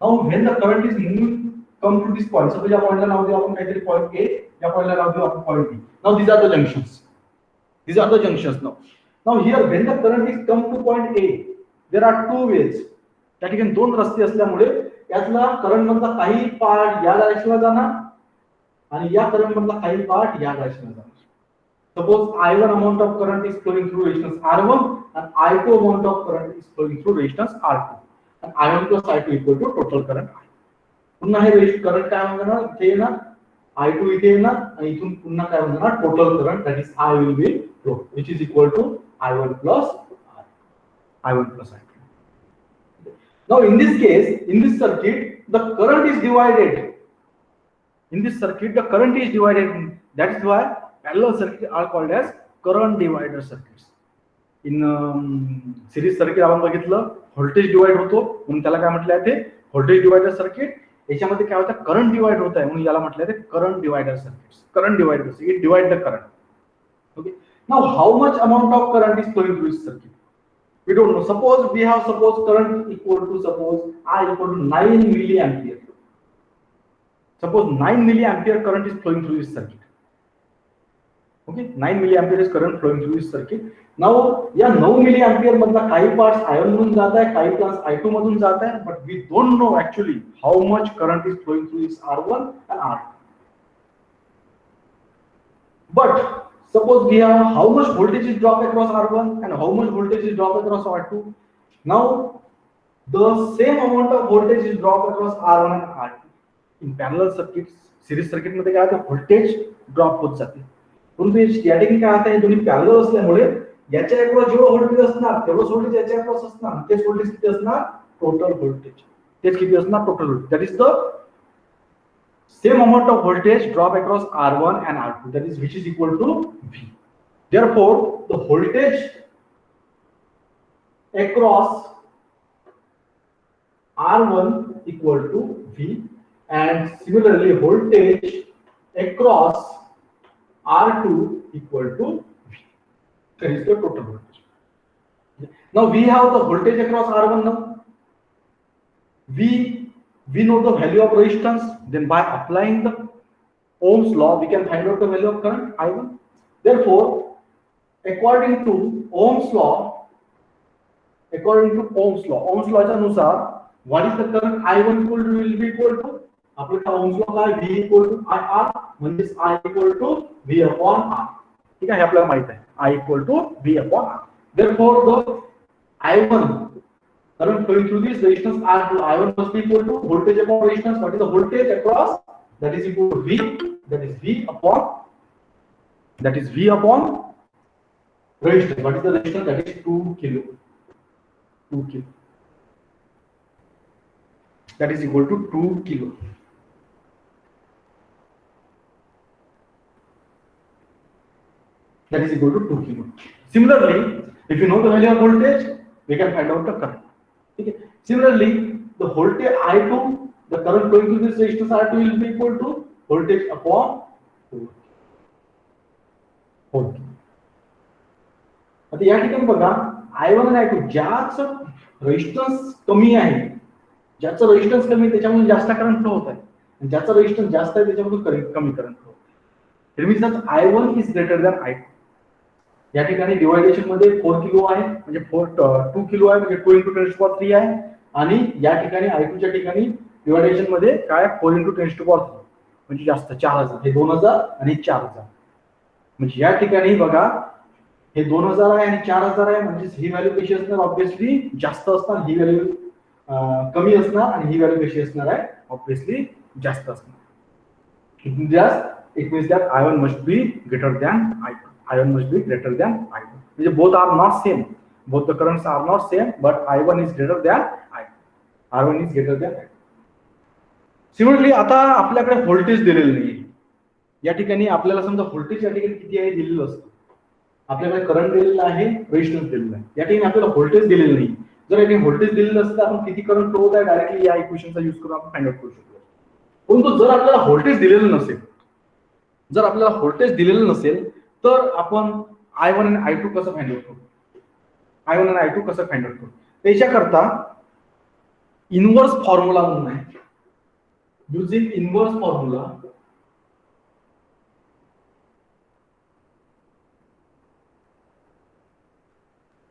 Now when the current is moving, come to this point. Suppose या पॉइंटला नाव देऊ आपण काहीतरी point A, या पॉइंटला नाव देऊ आपण point B. Now these are the junctions. These are the junctions now. Now here when the current is come to point A, there are two ways. त्या ठिकाणी दोन रस्ते असल्यामुळे यातला करंट मधला काही पार्ट या डायरेक्शनला जाणार आणि या करंट मधला काही पार्ट या डायरेक्शनला जाणार. Suppose I1 amount of current is flowing through resistance R1 and I2 amount of current is flowing through resistance R2 and I1 plus I2 equal to total current I. पुन्हा हे current काय होणार इथे येणार I2 इथे येणार आणि इथून पुन्हा काय होणार total current that is I will be flow which is equal to I1 plus I2. Now in this case, in this circuit, the current is divided. In this circuit, the current is divided. That is why parallel circuits are called as current divider circuits. In series circuit आपण बघितलं voltage divide होतो म्हणून त्याला काय म्हटलं आहे ते voltage divider circuit. याच्यामध्ये काय होतं करंट डिवाइड होत आहे म्हणून याला म्हटलं आहे ते current divider circuits. Current divider circuit divide the current. Okay. Now how much amount of current is flowing through this circuit? We don't know. Suppose we have current equal to suppose I equal to 9 milliampere. Suppose 9 milliampere current is flowing through this circuit. Okay, 9 milliampere is current flowing through this circuit. Now या 9 milliampere मधला काही parts I1 मधून जात आहे, काही parts I2 मधून जात आहे, but we don't know actually how much current is flowing through this R1 and R2. But suppose we have how much voltage is dropped across R1 and how much voltage is dropped across R2. Now the same amount of voltage is dropped across R1 and R2. In parallel circuits, series circuit मध्ये काय होतं voltage drop होत जाते. परंतु या ठिकाणी काय होतं हे दोन्ही parallel असल्यामुळे याच्या अक्रॉस जेवढं व्होल्टेज असणार तेवढंच व्होल्टेज याच्या अक्रॉस असणार. तेच व्होल्टेज किती असणार टोटल व्होल्टेज. तेच किती असणार total voltage. That is the same amount of voltage drop across R1 and R2, that is which is equal to V. Therefore, the voltage across R1 equal to V and similarly voltage across R2 equal to V. That is the total voltage. Now we have the voltage across R1 now. We know the value of resistance, then by applying the Ohm's law, we can find out the value of current I1. Therefore, according to Ohm's law, Ohm's law नुसार, what is the current I1 will be equal to? आपल्याला Ohm's law काय V equal to IR, म्हणजे I equal to V upon R. ठीक आहे, हे आपल्याला माहित आहे. I equal to V upon R. Therefore, the I1 current flowing through this resistance R2, I1 must be equal to voltage upon resistance. What is the voltage across? That is equal to V. That is V upon resistance. What is the resistance? That is 2 kilo. 2 kilo. That is equal to 2 kilo. That is equal to 2 kilo. Similarly, if you know the value of voltage, we can find out the current. Okay. Similarly, the voltage I2, the current flowing through this resistance R2 will be equal to voltage upon voltage. आता या ठिकाणी बघा I1 आणि I2 ज्याचं resistance कमी आहे, ज्याचं resistance कमी आहे त्याच्यामुळे जास्त करंट फ्लो होत आहे आणि ज्याचं रेजिस्टन्स जास्त आहे त्याच्यामधून कमी करंट फ्लो होत आहे. It means that I1 is greater than I2. या ठिकाणी डिवायडेशन मध्ये 4 किलो आहे म्हणजे 2 किलो आहे म्हणजे 2 × 10⁻³ आहे आणि या ठिकाणी I2 च्या ठिकाणी डिवायडेशन मध्ये काय 4 × 10⁻³ म्हणजे जास्त 4000. हे 2000 आणि 4000 म्हणजे या ठिकाणी बघा हे 2000 आहे आणि 4000 आहे म्हणजे ही व्हॅल्यू कशी असणार ऑब्वियसली जास्त असणार, ही व्हॅल्यू कमी असणार आणि ही व्हॅल्यू कशी असणार आहे ऑब्वियसली जास्त असणार. It means that I1 must be greater than I2. I1 must be greater than I2. म्हणजे both are not same. Both the currents are not same, but I1 is greater than I2. R1 is greater than I2. Similarly, आता आपल्याकडे voltage दिलेलं नाही. या ठिकाणी आपल्याला समजा voltage या ठिकाणी किती आहे दिलेलं असतं. आपल्याकडे करंट दिलेला आहे, रेजिस्टन्स दिलेला आहे. या ठिकाणी आपल्याला व्होल्टेज दिलेलं नाही. जर या ठिकाणी व्होल्टेज दिलेलं असतं आपण किती करंट फ्लो होत आहे डायरेक्टली या इक्वेशनचा यूज करून आपण फाइंड आउट करू शकतो. परंतु जर आपल्याला व्होल्टेज दिलेलं नसेल तर आपण I1 आणि I2 कसं फाइंड आउट करू, I1 आणि I2 कसं फाइंड आउट करू, त्याच्याकरता इनवर्स फॉर्म्युला म्हणून आहे. Using inverse formula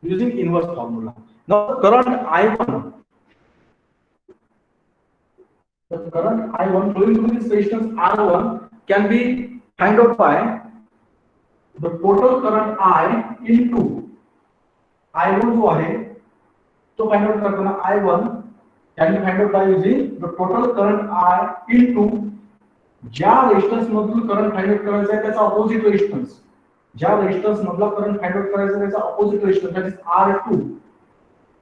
using inverse formula. Now current I1, the current I1 flowing through this resistance R1 can be find out by the total current I into I1 जो आहे तो find out करताना I1 can be find out by using the total current I into ज्या resistance मधून current find out करायचा आहे त्याचा opposite resistance, ज्या रेजिस्टन्स मधला करंट फाइंड आउट करायचा त्याचा opposite resistance that is R2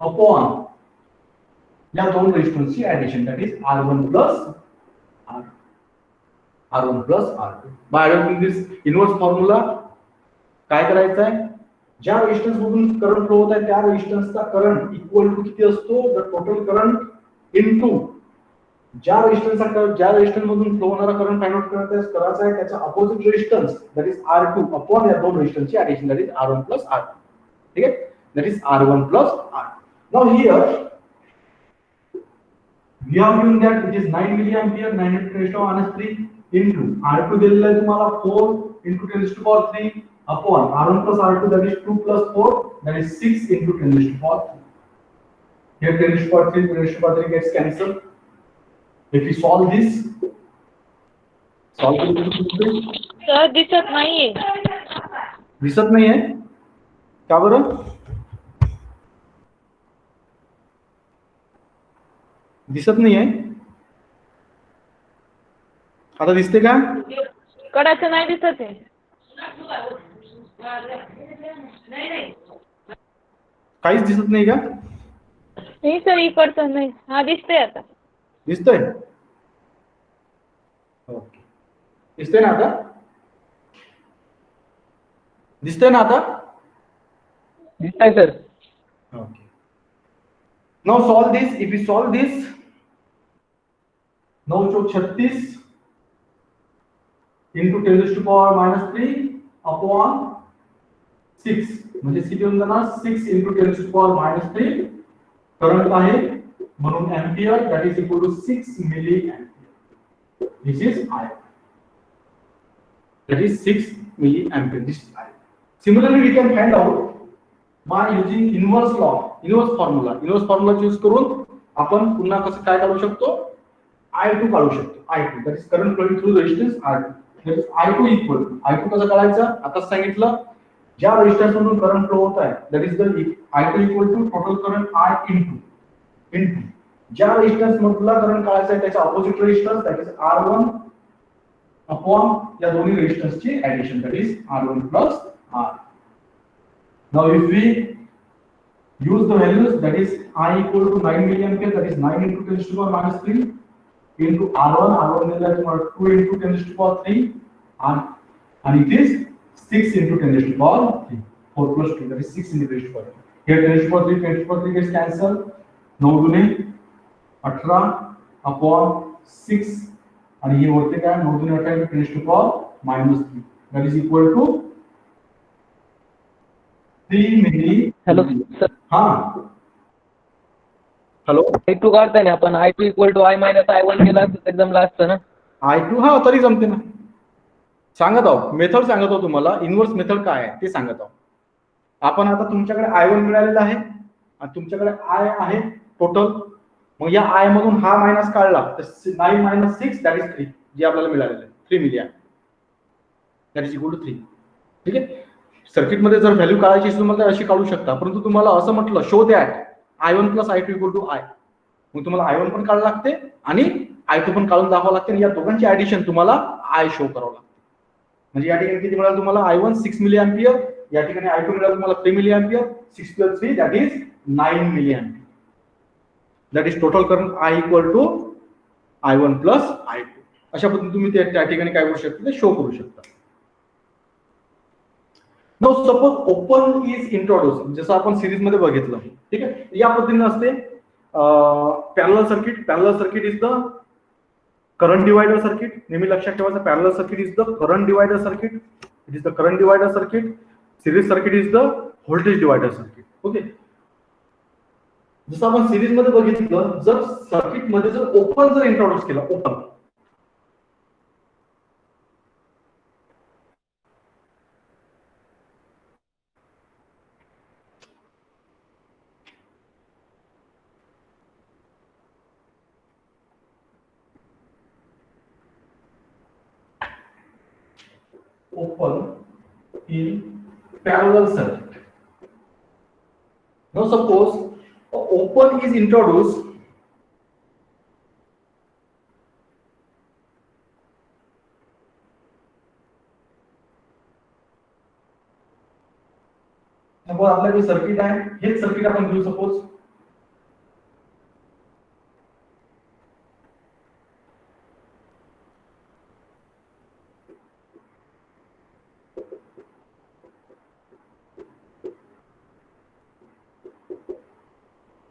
upon या दोन रेजिस्टन्सची addition that is R1 plus R2 by adopting this inverse formula काय करायचं आहे, ज्या रेजिस्टन्स मधून करंट फ्लो होत आहे त्या रेजिस्टन्सचा करंट इक्वल टू किती असतो, द टोटल करंट इनटू ज्या रेजिस्टन्स मधून फ्लो होणारा करंट फाइंड आउट करायचा आहे त्याचा opposite resistance that is R2 upon या दोन रेजिस्टन्सची addition that is R1 plus R2. ठीक आहे, that is R1 plus R2. Now here we are given that it is 9 milli ampere 9 into R2 दिलेला आहे तुम्हाला 4 into 10 to the power 3 upon R1 plus R2 that is 2 plus 4 that is 6 into 10 to the power 3. Here 10 to the power 3 10 to the power 3 gets cancelled. If we solve this, sir दिसत नाहीये. दिसत नाहीये का बरं? दिसत नाहीये, आता दिसते का? कडाचं नाही दिसत आहे. काहीच दिसत नाही का? नाही सर इकडचं नाही. हा दिसतंय आता. दिसतोय? ओके, दिसतंय ना आता? दिसतंय ना आता? दिसतंय sir. Okay. Now solve this. If we solve this, 9 Chowk 36 into 10 to the power minus 3 upon 6 म्हणजे किती होऊन जाणार 6 into 10 to the power minus 3 current आहे म्हणून ampere that is equal to 6 milli ampere. This is I. That is 6 milli ampere. This is I. Similarly, we can find out by using inverse law, inverse formula. Inverse formula use करून आपण पुन्हा कसं काय काढू शकतो, I2 काढू शकतो. I2 that is current flowing through resistance R2. That is I2 equal to I2 कसं काढायचं आता सांगितलं, ज्या रेजिस्टन्स मधून करंट फ्लो होत आहे that is the I2 equal to total current I into ज्या रेजिस्टन्स मधला करंट काढायचा आहे त्याचा opposite resistance that is R1 upon या दोन्ही रेजिस्टन्सची addition that is R1 plus R. Now if we use the values that is I equal to 9 milliampere that is 9 into 10 to the power minus 3 into R1 दिला आहे तुम्हाला 2 into 10 to the power 3 and it is 6 into 10 to the power 3 4 plus 2 that is 6 into 10 to the power 3. Here 10 to the power 3 10 to the power 3 gets cancelled. 9 दुने 18 upon 6 आणि हे होते काय 9 दुने 18 into 10 to the power minus 3 that is equal to 3 milli. Hello sir. हा hello, I2 काढताय ना आपण I2 equal to I minus I1 केला तर जमला असतं ना. I2 हा तरी जमते ना. सांगत आहो मेथड सांगत आहो तुम्हाला, इनवर्स मेथड काय आहे ते सांगत आहो. आपण आता तुमच्याकडे I1 मिळालेला आहे आणि तुमच्याकडे I आहे टोटल, मग या I मधून हा मायनस काढला तर 9 minus 6 that is 3 जे आपल्याला मिळालेलं आहे 3 मिली that is equal to 3. ठीक आहे, सर्किट मध्ये जर व्हॅल्यू काढायची असेल तुम्हाला अशी काढू शकता, परंतु तुम्हाला असं म्हटलं show that I1 plus I2 equal to I, मग तुम्हाला I1 पण काढावं लागते आणि I2 पण काढून दाखवावं लागते आणि या दोघांची ऍडिशन तुम्हाला I शो करावं लागते. म्हणजे या ठिकाणी किती मिळालं तुम्हाला I1 6 मिली एंपियर, या ठिकाणी I2 मिळालं तुम्हाला 3 milli ampere, 6 plus 3 that is 9 milli ampere. That is total current I equal to I1 plus I2. अशा पद्धतीने तुम्ही त्या ठिकाणी काय करू शकता ते शो करू शकता. Now suppose open is introduced, जसं आपण सिरीज मध्ये बघितलं. ठीक आहे, या पद्धतीने असते parallel circuit. Parallel circuit is the current divider circuit. नेहमी लक्षात ठेवायचं, parallel circuit is the current divider circuit. It is the current divider circuit. Series circuit is the voltage divider circuit. Okay, जसं आपण सिरीज मध्ये बघितलं, जर circuit मध्ये जर ओपन जर इंट्रोड्यूस केला, open in parallel circuit. Now suppose open is introduced suppose आपल्याकडे सर्किट आहे, हेच सर्किट आपण घेऊ suppose.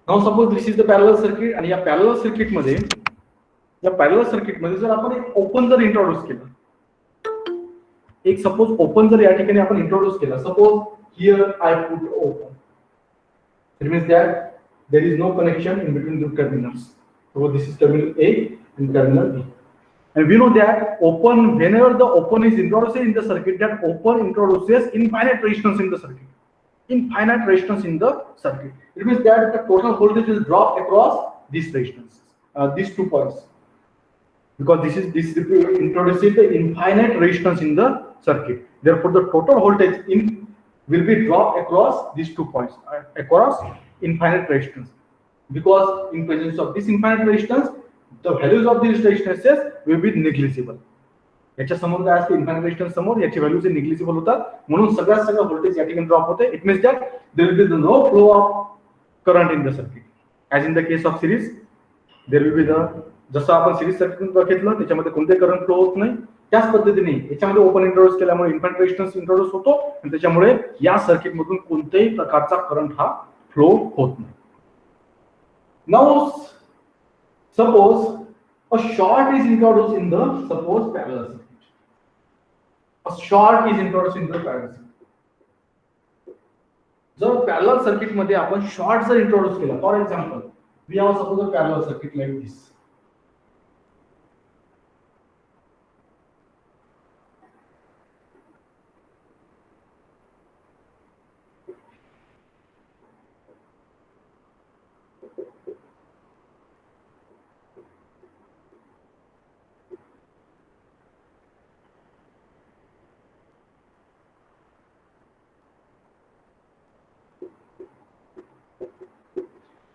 Now suppose this is the parallel circuit, आणि या पॅरलल सर्किट मध्ये जर आपण एक ओपन जर इंट्रोड्यूस केलं, एक सपोज ओपन जर या ठिकाणी आपण इंट्रोड्यूस केला, suppose here I put open, it means that there is no connection in between the terminals. So this is terminal A and terminal B, and we know that open, whenever the open is introduced in the circuit, that open introduces infinite resistance in the circuit. Infinite resistance in the circuit. It means that the total voltage will drop across these resistances, these 2 points, because this introduces the infinite resistance in the circuit. Therefore, the total voltage will be dropped across these 2 points, across infinite resistance. Because in presence of this infinite resistance, the values of these resistances will be negligible. याच्या समोर काय असते, infinite resistance समोर याचे values negligible होतात, म्हणून सगळं voltage या ठिकाणी ड्रॉप होते. It means that there will be no flow of current in the circuit. As in the case of series, there will be the, जसं आपण सिरीज सर्किट बघितलं त्याच्यामध्ये कोणते करंट फ्लो होत नाही, त्याच पद्धतीने याच्यामध्ये ओपन इंट्रोड्यूस केल्यामुळे इन्फायनाइट रेजिस्टन्स इंट्रोड्यूस होतो, आणि त्याच्यामुळे या सर्किट मधून कोणत्याही प्रकारचा करंट हा फ्लो होत नाही. Now suppose a short is introduced in the suppose parallel circuit. A short is introduced in the parallel circuit. जर parallel circuit मध्ये आपण short जर introduce केला, for example, we have suppose a parallel circuit like this.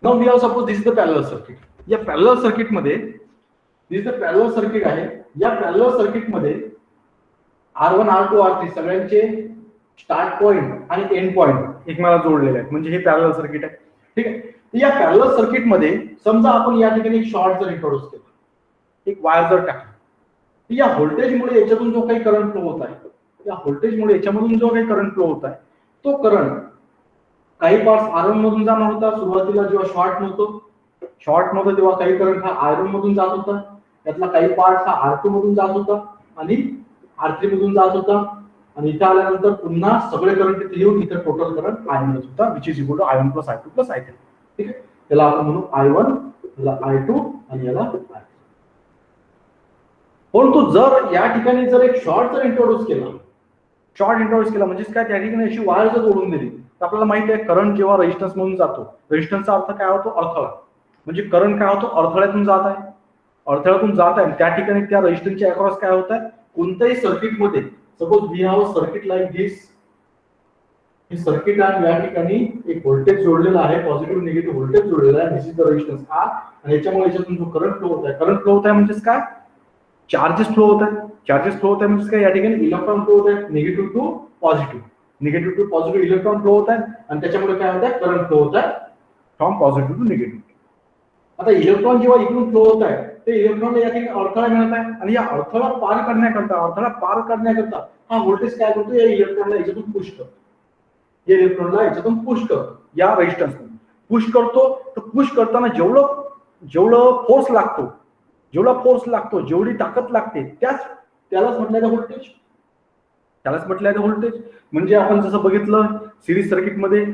Now we have suppose this is the parallel circuit. या parallel circuit मध्ये this is the parallel circuit आहे. या parallel circuit मध्ये R1 R2 R3 सगळ्यांचे start point आणि and point एकमेकाला जोडलेले आहेत, म्हणजे हे पॅरलल सर्किट आहे. ठीक आहे. या पॅरलल सर्किट मध्ये समजा आपण या ठिकाणी एक शॉर्ट जर इंट्रोड्यूस केला, एक वायर जर टाकला, तर या व्होल्टेजमुळे याच्यातून जो काही करंट फ्लो होत आहे, या व्होल्टेजमुळे याच्यामधून जो काही करंट फ्लो होत आहे, तो करंट काही पार्ट्स R1 मधून जाणार होता. सुरुवातीला जेव्हा शॉर्ट नव्हतं तेव्हा काही करंट हा R1 मधून जात होता, त्यातला काही पार्ट हा R2 मधून जात होता आणि R3 मधून जात होता, आणि इथे आल्यानंतर पुन्हा सगळे करंट इथे येऊन इथे टोटल करंट I मिळत होता, which is equal to I1 plus I2 plus I3. ठीक आहे. त्याला आपण म्हणू I1, याला I2 आणि याला I3. परंतु जर या ठिकाणी जर एक शॉर्ट जर इंट्रोड्यूस केला म्हणजे काय, त्या ठिकाणी अशी वायर जर जोडून दिली, तर आपल्याला माहिती आहे करंट जेव्हा रेजिस्टन्स मधून जातो, रेजिस्टन्सचा अर्थ काय होतो, अडथळा. म्हणजे करंट काय होतो, अडथळ्यातून जात आहे, त्या ठिकाणी त्या रेजिस्टन्सच्या अक्रॉस काय होत आहे, कोणत्याही सर्किट मध्ये suppose we have a circuit like this, हे सर्किट आहे, या ठिकाणी एक व्होल्टेज जोडलेला आहे, पॉझिटिव्ह निगेटिव्ह व्होल्टेज जोडलेला आहे, this is the resistance R, आणि याच्यामुळे याच्यातून जो करंट फ्लो होत आहे म्हणजे काय, चार्जेस फ्लो होत आहे म्हणजे काय, या ठिकाणी इलेक्ट्रॉन फ्लो होत आहे, negative to positive electron flow होत आहे, आणि त्याच्यामुळे काय होत आहे, करंट फ्लो होत आहे फ्रॉम पॉझिटिव्ह टू निगेटिव्ह. आता इलेक्ट्रॉन जेव्हा इकडून फ्लो होत आहे, ते इलेक्ट्रॉनला या ठिकाणी अडथळा मिळत आहे, आणि या अडथळा पार करण्याकरता हा व्होल्टेज काय करतो, या इलेक्ट्रॉनला याच्यातून पुश करतो, या रेजिस्टन्स पुश करतो. तर पुश करताना जेवढं फोर्स लागतो, जेवढी ताकद लागते, त्यालाच म्हटलं व्होल्टेज. त्यालाच म्हटलं आहे व्होल्टेज. म्हणजे आपण जसं बघितलं सिरीज सर्किटमध्ये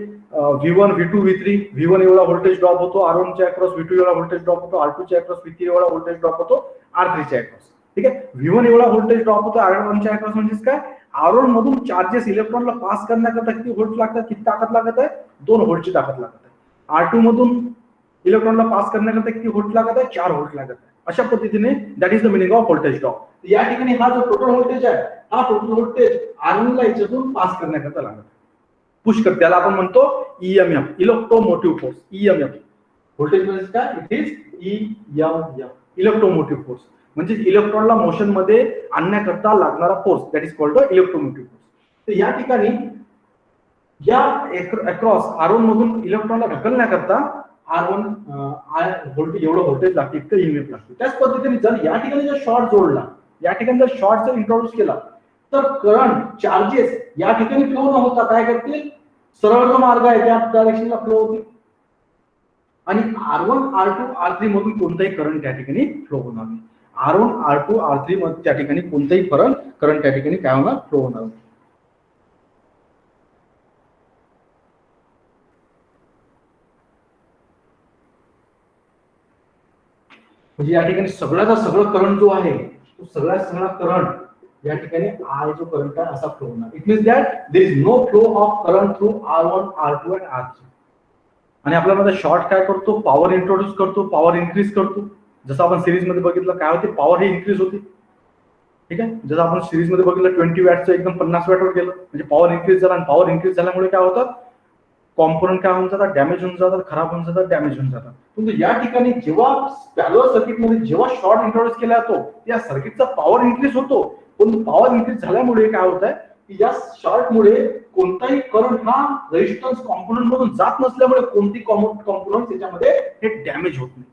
V1, V2, V3, V1 एवढा व्होल्टेज ड्रॉप होतो, R1 च्या अक्रॉस V2 एवढा व्होल्टेज ड्रॉप होतो, R2 च्या अक्रॉस V3 एवढा व्होल्टेज ड्रॉप होतो, R3 च्या अक्रॉस. ठीक आहे, V1 एवढा व्होल्टेज ड्रॉप होतो R1 च्या अक्रॉस. म्हणजेच काय, R1 मधून चार्जेस इलेक्ट्रॉनला पास करण्याकरता किती व्होल्ट लागतात, किती ताकद लागत आहे, 2 व्होल्टची ताकद लागत आहे. R2 मधून इलेक्ट्रॉनला पास करण्याकरता किती व्होल्ट लागत आहे, 4 व्होल्ट लागत आहे. अशा पद्धतीने that is the meaning off voltage drop. या ठिकाणी हा जो टोटल व्होल्टेज आहे, हा टोटल व्होल्टेज R1 ला याच्यातून पास करण्याकरता लागत आहे, पुश कर. त्याला आपण म्हणतो EMF, electromotive force. EMF voltage म्हणजे काय, it is EMF, electromotive force. म्हणजे इलेक्ट्रॉनला मोशन मध्ये आणण्याकरता लागणारा force, that is called electromotive force. तर या ठिकाणी या अक्रॉस R1 मधून इलेक्ट्रॉनला ढकलण्याकरता R1 व्होल्टेज एवढं व्होल्टेज लागते, इतकं EMF लागते. त्याच पद्धतीने जर या ठिकाणी जर शॉर्ट जोडला, या ठिकाणी जर शॉर्ट जर इंट्रोड्यूस केला, तर करंट चार्जेस या ठिकाणी फ्लो न होता काय करतील, सरळ जो मार्ग आहे त्या डायरेक्शनला फ्लो होतील आणि R1, R2, R3 मधून कोणताही करंट त्या ठिकाणी फ्लो होणार नाही. R1, R2, R3 मध्ये त्या ठिकाणी कोणताही करंट त्या ठिकाणी काय होणार, फ्लो होणार नाही. म्हणजे या ठिकाणी सगळ्याचा सगळं करंट जो आहे, तो सगळा करंट या ठिकाणी I जो करंट आहे असा फ्लो होणार. It means that there is no flow of current through R1, R2 and R3. आणि आपल्याला शॉर्ट काय करतो, पॉवर इंट्रोड्यूस करतो, पॉवर इन्क्रीज करतो. जसं आपण सिरीज मध्ये बघितलं काय होते, पॉवर ही इन्क्रीज होते. ठीक आहे, जसं आपण सिरीज मध्ये बघितलं 20 वॅटचं एकदम 50 वॅटवर गेलं, म्हणजे पॉवर इन्क्रीज झाला. आणि पॉवर इन्क्रीज झाल्यामुळे काय होतं, कॉम्पोनंट काय होऊन जातात, डॅमेज होऊन जातात, खराब होऊन जातात, डॅमेज होऊन जातात. परंतु या ठिकाणी जेव्हा पॅरलल सर्किटमध्ये जेव्हा शॉर्ट इंट्रोड्यूस केला जातो, त्या सर्किटचा पॉवर इन्क्रीज होतो. पण पॉवर इन्क्रीज झाल्यामुळे काय होत आहे की या शॉर्टमुळे कोणताही करंट हा रेजिस्टन्स कॉम्पोनंट मधून जात नसल्यामुळे कोणती कॉम्पोनंट त्याच्यामध्ये हे डॅमेज होत नाही.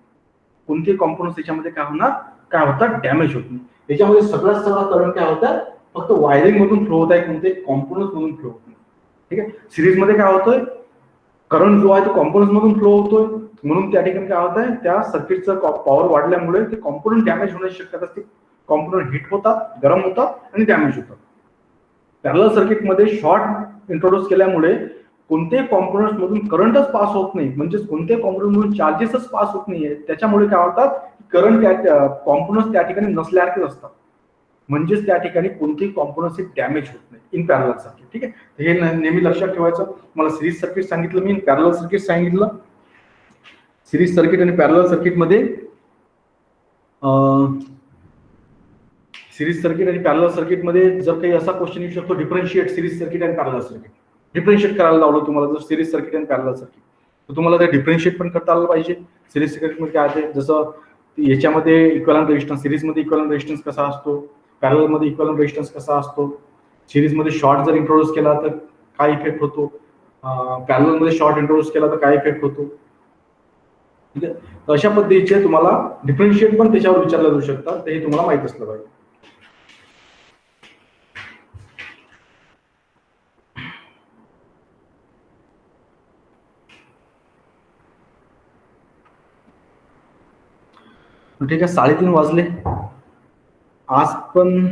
कोणते कॉम्पोनंट त्याच्यामध्ये काय होतात, डॅमेज होत नाही. त्याच्यामध्ये सगळा करंट काय होतात, फक्त वायरिंग मधून फ्लो होत आहे, कोणते कॉम्पोनंट मधून फ्लो होत नाही. ठीक आहे, सिरीज मध्ये काय होतंय, करंट जो आहे तो कॉम्पोनंट मधून फ्लो होतोय. म्हणून त्या ठिकाणी काय होत आहे, त्या सर्किटचा पॉवर वाढल्यामुळे ते कॉम्पोनंट डॅमेज होण्याची शक्यता असते. कॉम्पोनंट हिट होतात, गरम होतात आणि डॅमेज होतात. पॅरलल सर्किटमध्ये शॉर्ट इंट्रोड्यूस केल्यामुळे कोणत्याही कॉम्पोनंट्स मधून करंटच पास होत नाही, म्हणजे कोणत्याही कॉम्पोनंट मधून चार्जेसच पास होत नाहीये. त्याच्यामुळे काय होतात, करंट त्या कॉम्पोनंट्स त्या ठिकाणी नसल्यासारखेच असतात. म्हणजेच त्या ठिकाणी कोणतेही कॉम्पोनंट्स डॅमेज होत नाही इन पॅरलल सर्किट. ठीक आहे, हे नेहमी लक्षात ठेवायचं. मला सिरीज सर्किट सांगितलं मी, पॅरलल सर्किट सांगितलं. सिरीज सर्किट आणि पॅरलल सर्किटमध्ये सिरीज सर्किट आणि पॅरलल सर्किटमध्ये जर काही असा क्वेश्चन येऊ शकतो, डिफरन्शिएट सिरीज सर्किट आणि पॅरलल सर्किट. डिफरन्शिएट करायला लावलं तुम्हाला जर सिरीज सर्किट आणि पॅरलल सर्किट, तर तुम्हाला ते डिफरन्शिएट पण करता आलं पाहिजे. सिरीज सर्किटमध्ये काय आहे, जसं याच्यामध्ये इक्विव्हॅलेंट रेजिस्टन्स, सिरीजमध्ये इक्विव्हॅलेंट रेजिस्टन्स कसा असतो, पॅरलल मध्ये इक्विव्हॅलेंट रेजिस्टन्स कसा असतो, सिरीज मध्ये शॉर्ट जर इंट्रोड्यूस केला तर काय इफेक्ट होतो, पॅरलल मध्ये शॉर्ट इंट्रोड्यूस केला तर काय इफेक्ट होतो. ठीक आहे, तर अशा पद्धतीचे तुम्हाला डिफरन्शिएट पण त्याच्यावर विचारलं जाऊ शकतात. ते तुम्हाला माहित असलं पाहिजे. ठीक आहे, 3:30 वाजले. आज पण